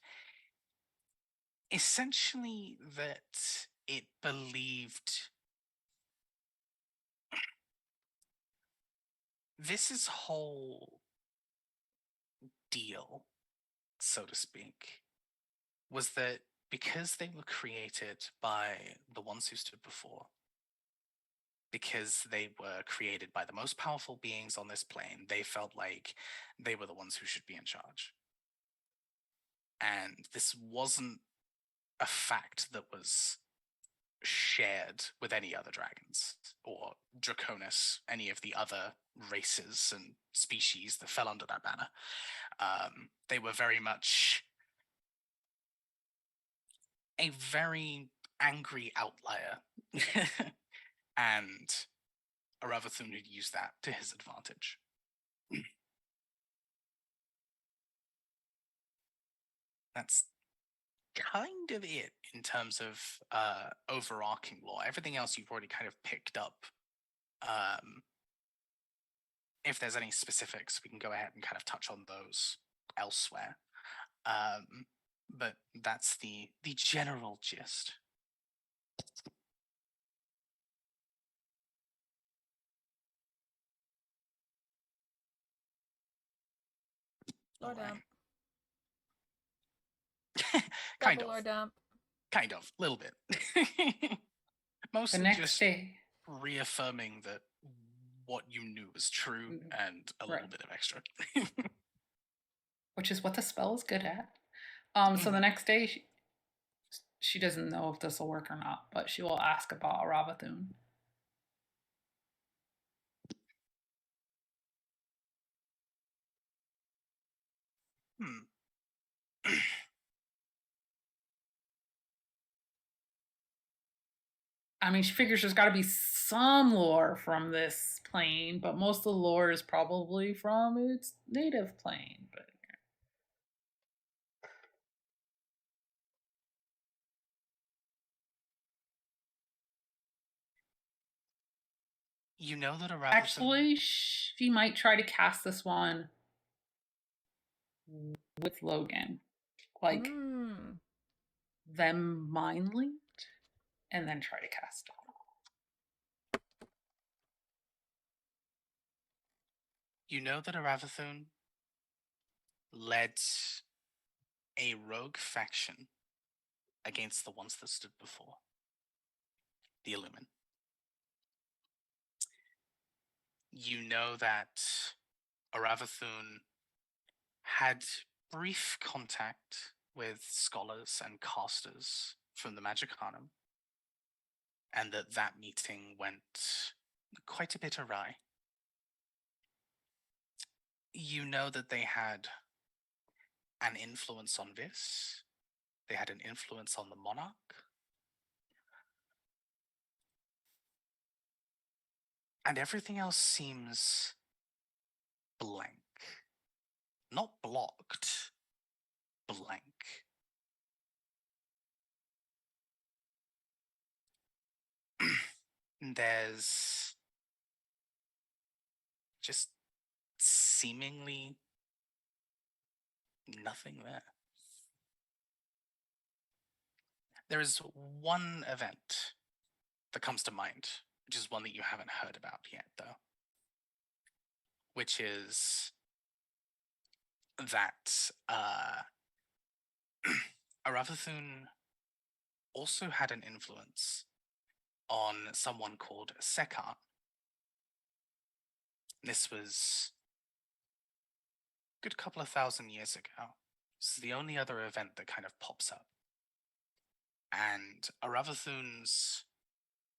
essentially that it believed this whole deal, so to speak, was that because they were created by the ones who stood before, because they were created by the most powerful beings on this plane, they felt like they were the ones who should be in charge. And this wasn't a fact that was shared with any other dragons or Draconis, any of the other races and species that fell under that banner. They were very much a very angry outlier. And Aravathun had used that to his advantage. That's kind of it in terms of overarching lore. Everything else you've already kind of picked up. If there's any specifics, we can go ahead and kind of touch on those elsewhere. But that's the general gist. Lore Alright. dump. Kind Double of. lore dump. Kind of. Little bit. Mostly The next just day. reaffirming that what you knew was true and a little bit of extra. Which is what the spell is good at. So the next day, she doesn't know if this will work or not, but she will ask about Aravathun. I mean, she figures there's got to be some lore from this plane, but most of the lore is probably from its native plane. But you know that Aravathun... Actually, she might try to cast this one with Logan. Like, them mind linked, and then try to cast it. You know that Aravathun led a rogue faction against the ones that stood before, the Illumin. You know that Aravathun had brief contact with scholars and casters from the Magicanum, and that meeting went quite a bit awry. You know that they had an influence on Vis, they had an influence on the monarch. And everything else seems blank. Not blocked, blank. There's just seemingly nothing there. There is one event that comes to mind, which is one that you haven't heard about yet, though, which is that Aravathun also had an influence on someone called Sekan. This was a good couple of thousand years ago. This is the only other event that kind of pops up. And Aravathun's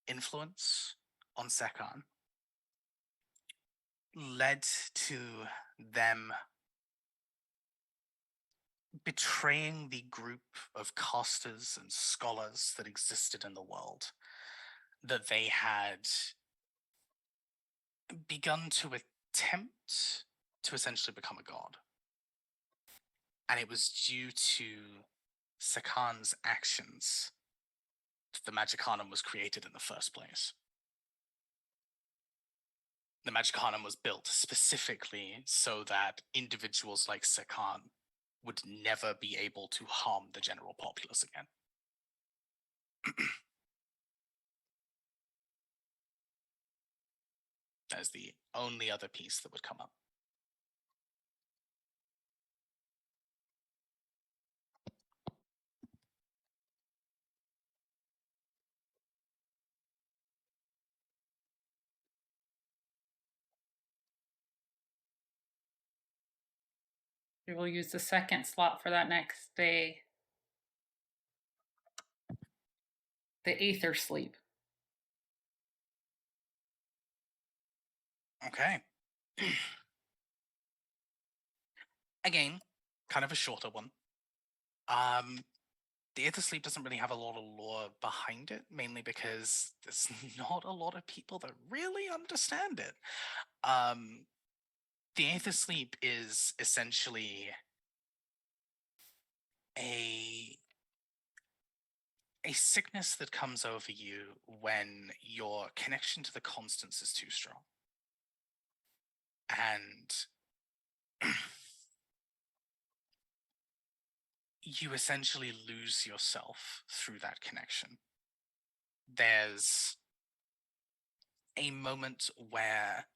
influence on Sekan led to them betraying the group of casters and scholars that existed in the world, that they had begun to attempt to essentially become a god. And it was due to Sekan's actions that the Magicanum was created in the first place. The Magicanum was built specifically so that individuals like Sekan would never be able to harm the general populace again. That is the only other piece that would come up. We will use the second slot for that next day. The Aether Sleep. Okay. Again, kind of a shorter one. The Aether Sleep doesn't really have a lot of lore behind it, mainly because there's not a lot of people that really understand it. The Aether Sleep is essentially a sickness that comes over you when your connection to the constants is too strong. And you essentially lose yourself through that connection. There's a moment where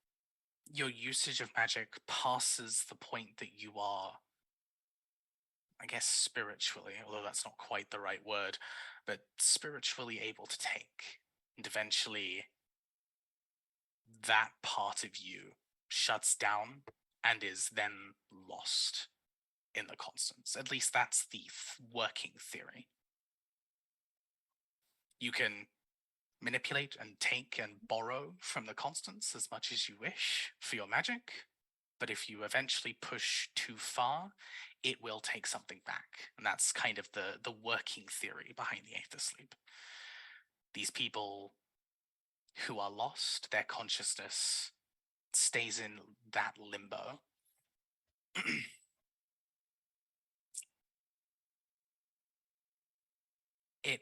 your usage of magic passes the point that you are, I guess, spiritually, although that's not quite the right word, but spiritually able to take. And eventually, that part of you shuts down and is then lost in the constants. At least that's the working theory. You can manipulate and take and borrow from the constants as much as you wish for your magic, but if you eventually push too far, it will take something back. And that's kind of the working theory behind the Aether Sleep. These people who are lost, their consciousness stays in that limbo. It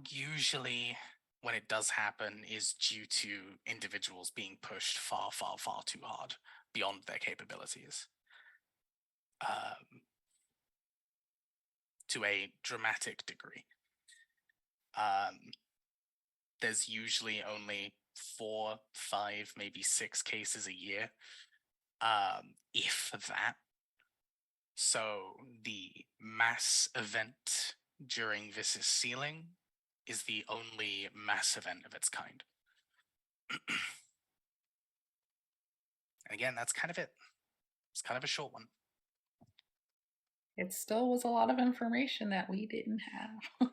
usually, when it does happen, is due to individuals being pushed far, far, far too hard beyond their capabilities. To a dramatic degree. There's usually only 4, 5, maybe 6 cases a year If that. So the mass event during this sealing is the only mass event of its kind. And again, that's kind of it. It's kind of a short one. It still was a lot of information that we didn't have.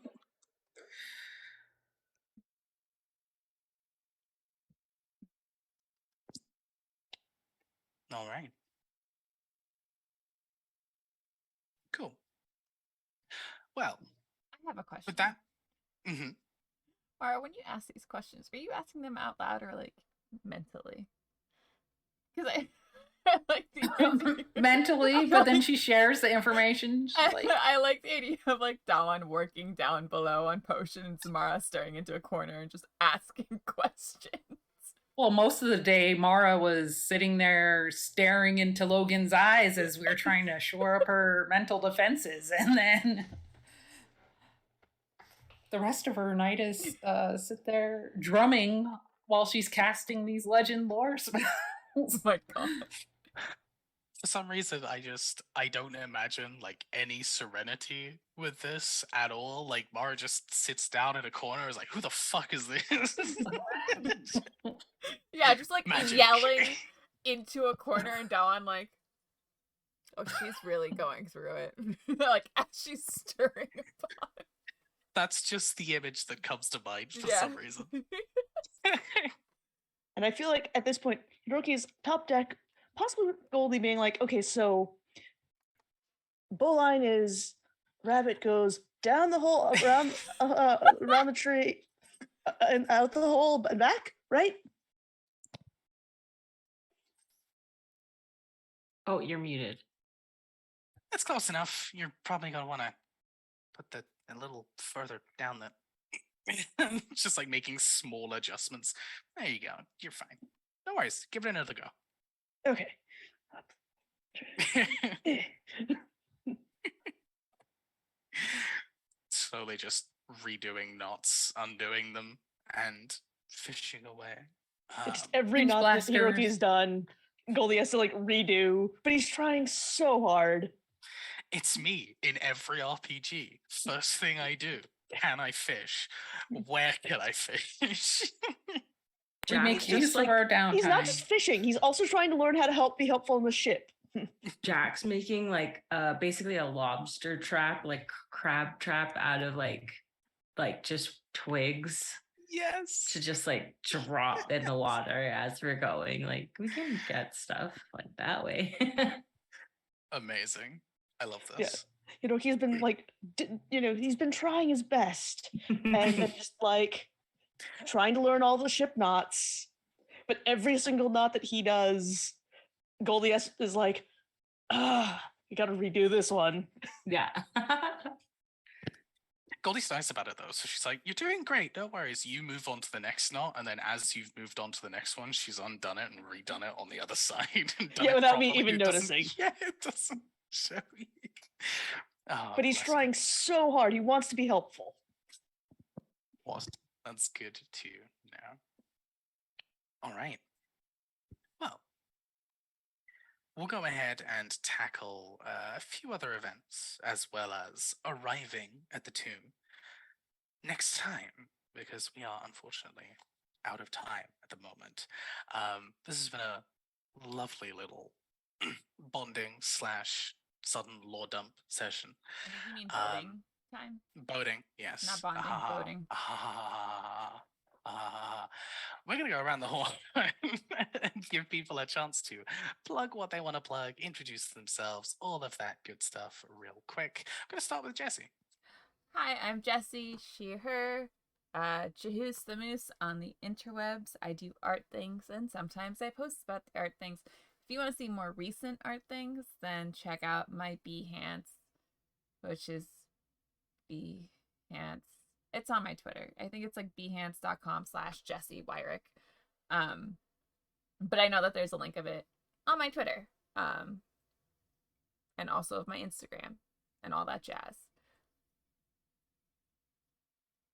All right. Cool. Well, I have a question. with that, mhm. Mara, when you ask these questions, are you asking them out loud or like mentally? Because I like the Mentally, but then she shares the information. She's like, I like the idea of like Dawn working down below on potions, Mara staring into a corner and just asking questions. well, most of the day, Mara was sitting there staring into Logan's eyes as we were trying to shore up her mental defenses. And then the rest of her night is sit there drumming while she's casting these legend lore spells. Oh my god. For some reason, I don't imagine like any serenity with this at all. Like Mara just sits down in a corner, is like, "Who the fuck is this?" Yeah, just like Magic. yelling into a corner, and Dawn like, oh, she's really going through it. Like as she's stirring a pot. That's just the image that comes to mind for Yeah. some reason. And I feel like at this point, Hiroki's top deck, possibly with Goldie being like, okay, so bowline is rabbit goes down the hole, around the tree, and out the hole and back, right? Oh, you're muted. That's close enough. You're probably gonna want to put that a little further down the. Just like making small adjustments. There you go. You're fine. No worries. Give it another go. Okay. Slowly just redoing knots, undoing them, and fishing away. Just every Pinch knot that blasters. Hiroki's done, Goldie has to like redo, but he's trying so hard. It's me in every RPG. First thing I do. Can I fish? Where can I fish? We Jack make is use just of like our downtime. He's not just fishing; he's also trying to learn how to be helpful on the ship. Jack's making like basically a lobster trap, like crab trap out of like just twigs Yes. to just like drop in the water as we're going. Like we can get stuff like that way. Amazing. I love this. You know, he's been like, he's been trying his best, and then just like trying to learn all the ship knots. But every single knot that he does, Goldie is like, you gotta redo this one. Yeah. Goldie's nice about it though, so she's like, "You're doing great. No worries. You move on to the next knot, and then as you've moved on to the next one, she's undone it and redone it on the other side." And done Yeah, it without me properly. even It doesn't- noticing. Yeah, it doesn't show you. Oh, But he's bless trying him. so hard. He wants to be helpful. That's good to know. All right. Well, we'll go ahead and tackle a few other events as well as arriving at the tomb next time, because we are unfortunately out of time at the moment. This has been a lovely little bonding / sudden lore dump session. I think you mean boating time. Boating, yes. Not bonding, boating. We're going to go around the horn and give people a chance to plug what they want to plug, introduce themselves, all of that good stuff real quick. I'm going to start with Jessie. Hi, I'm Jessie, she, her, Jahoos the Moose on the interwebs. I do art things and sometimes I post about the art things. If you want to see more recent art things, then check out my Behance, which is Behance. It's on my Twitter. I think it's like behance.com/Jessie Wyrick. But I know that there's a link of it on my Twitter. And also of my Instagram and all that jazz.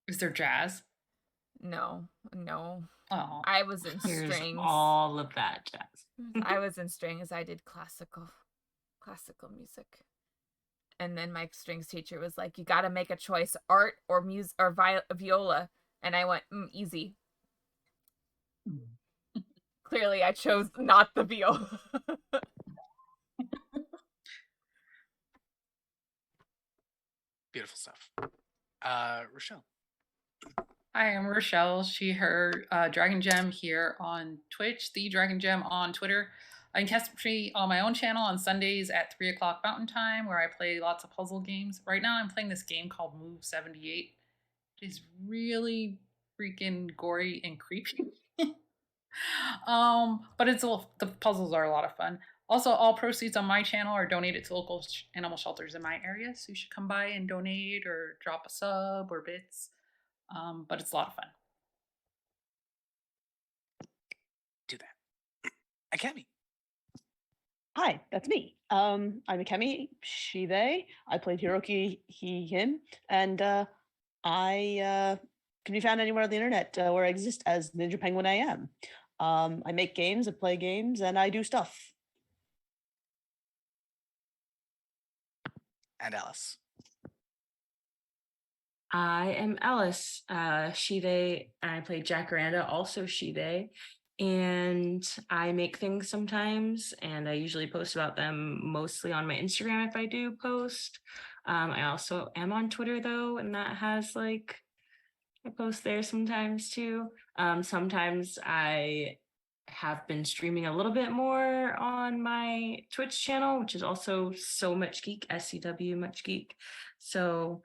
Is there jazz? No, no. Oh, I was in Here's strings. all of that jazz. I was in strings. I did classical music. And then my strings teacher was like, "You got to make a choice: art or music or viola." And I went, "Easy." Clearly, I chose not the viola. Beautiful stuff. Rochelle. Hi, I'm Rochelle. She, her, Dragon Gem here on Twitch, the Dragon Gem on Twitter. I can catch me on my own channel on Sundays at 3 o'clock Mountain Time, where I play lots of puzzle games. Right now, I'm playing this game called Move 78. It is really freaking gory and creepy. But the puzzles are a lot of fun. Also, all proceeds on my channel are donated to local animal shelters in my area, so you should come by and donate or drop a sub or bits. But it's a lot of fun. Do that. Akemi. Hi, that's me. I'm Akemi, she, they. I played Hiroki, he, him, and I can be found anywhere on the internet where I exist as Ninja Penguin AM. I make games, I play games, and I do stuff. And Alice. I am Alice, she, they, and I play Jacaranda, also she, they. And I make things sometimes, and I usually post about them mostly on my Instagram if I do post. I also am on Twitter though, and that has like, I post there sometimes too. Sometimes I have been streaming a little bit more on my Twitch channel, which is also So Much Geek, SCW Much Geek. So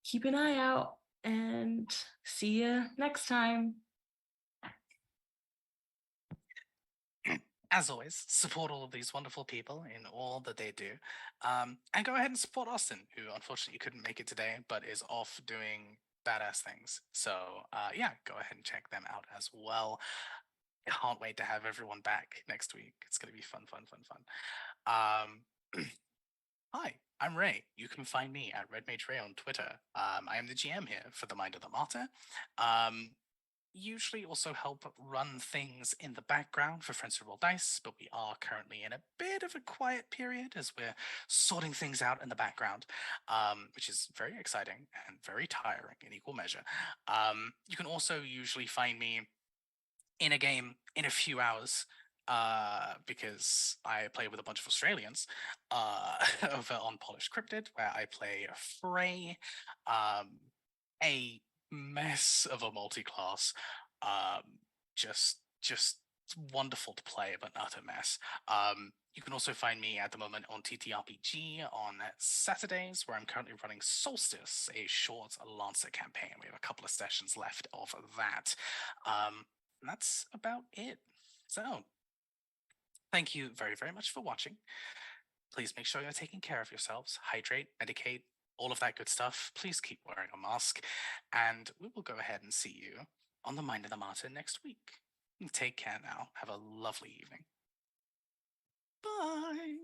keep an eye out and see you next time. As always, support all of these wonderful people in all that they do. And go ahead and support Austin, who unfortunately couldn't make it today, but is off doing badass things. So, yeah, go ahead and check them out as well. Can't wait to have everyone back next week. It's going to be fun, fun, fun, fun. Hi, I'm Ray. You can find me at RedMageRay on Twitter. I am the GM here for the Mind of the Martyr. Usually also help run things in the background for Friends Who Roll Dice, but we are currently in a bit of a quiet period as we're sorting things out in the background, which is very exciting and very tiring in equal measure. You can also usually find me in a game in a few hours because I play with a bunch of Australians over on Polished Cryptid, where I play Frey, a mess of a multi-class, just wonderful to play, but not a mess. You can also find me at the moment on TTRPG on Saturdays, where I'm currently running Solstice, a short Lancer campaign. We have a couple of sessions left of that. And that's about it. So, thank you very, very much for watching. Please make sure you're taking care of yourselves. Hydrate, medicate, all of that good stuff. Please keep wearing a mask. And we will go ahead and see you on the Mind of the Martyr next week. Take care now. Have a lovely evening. Bye.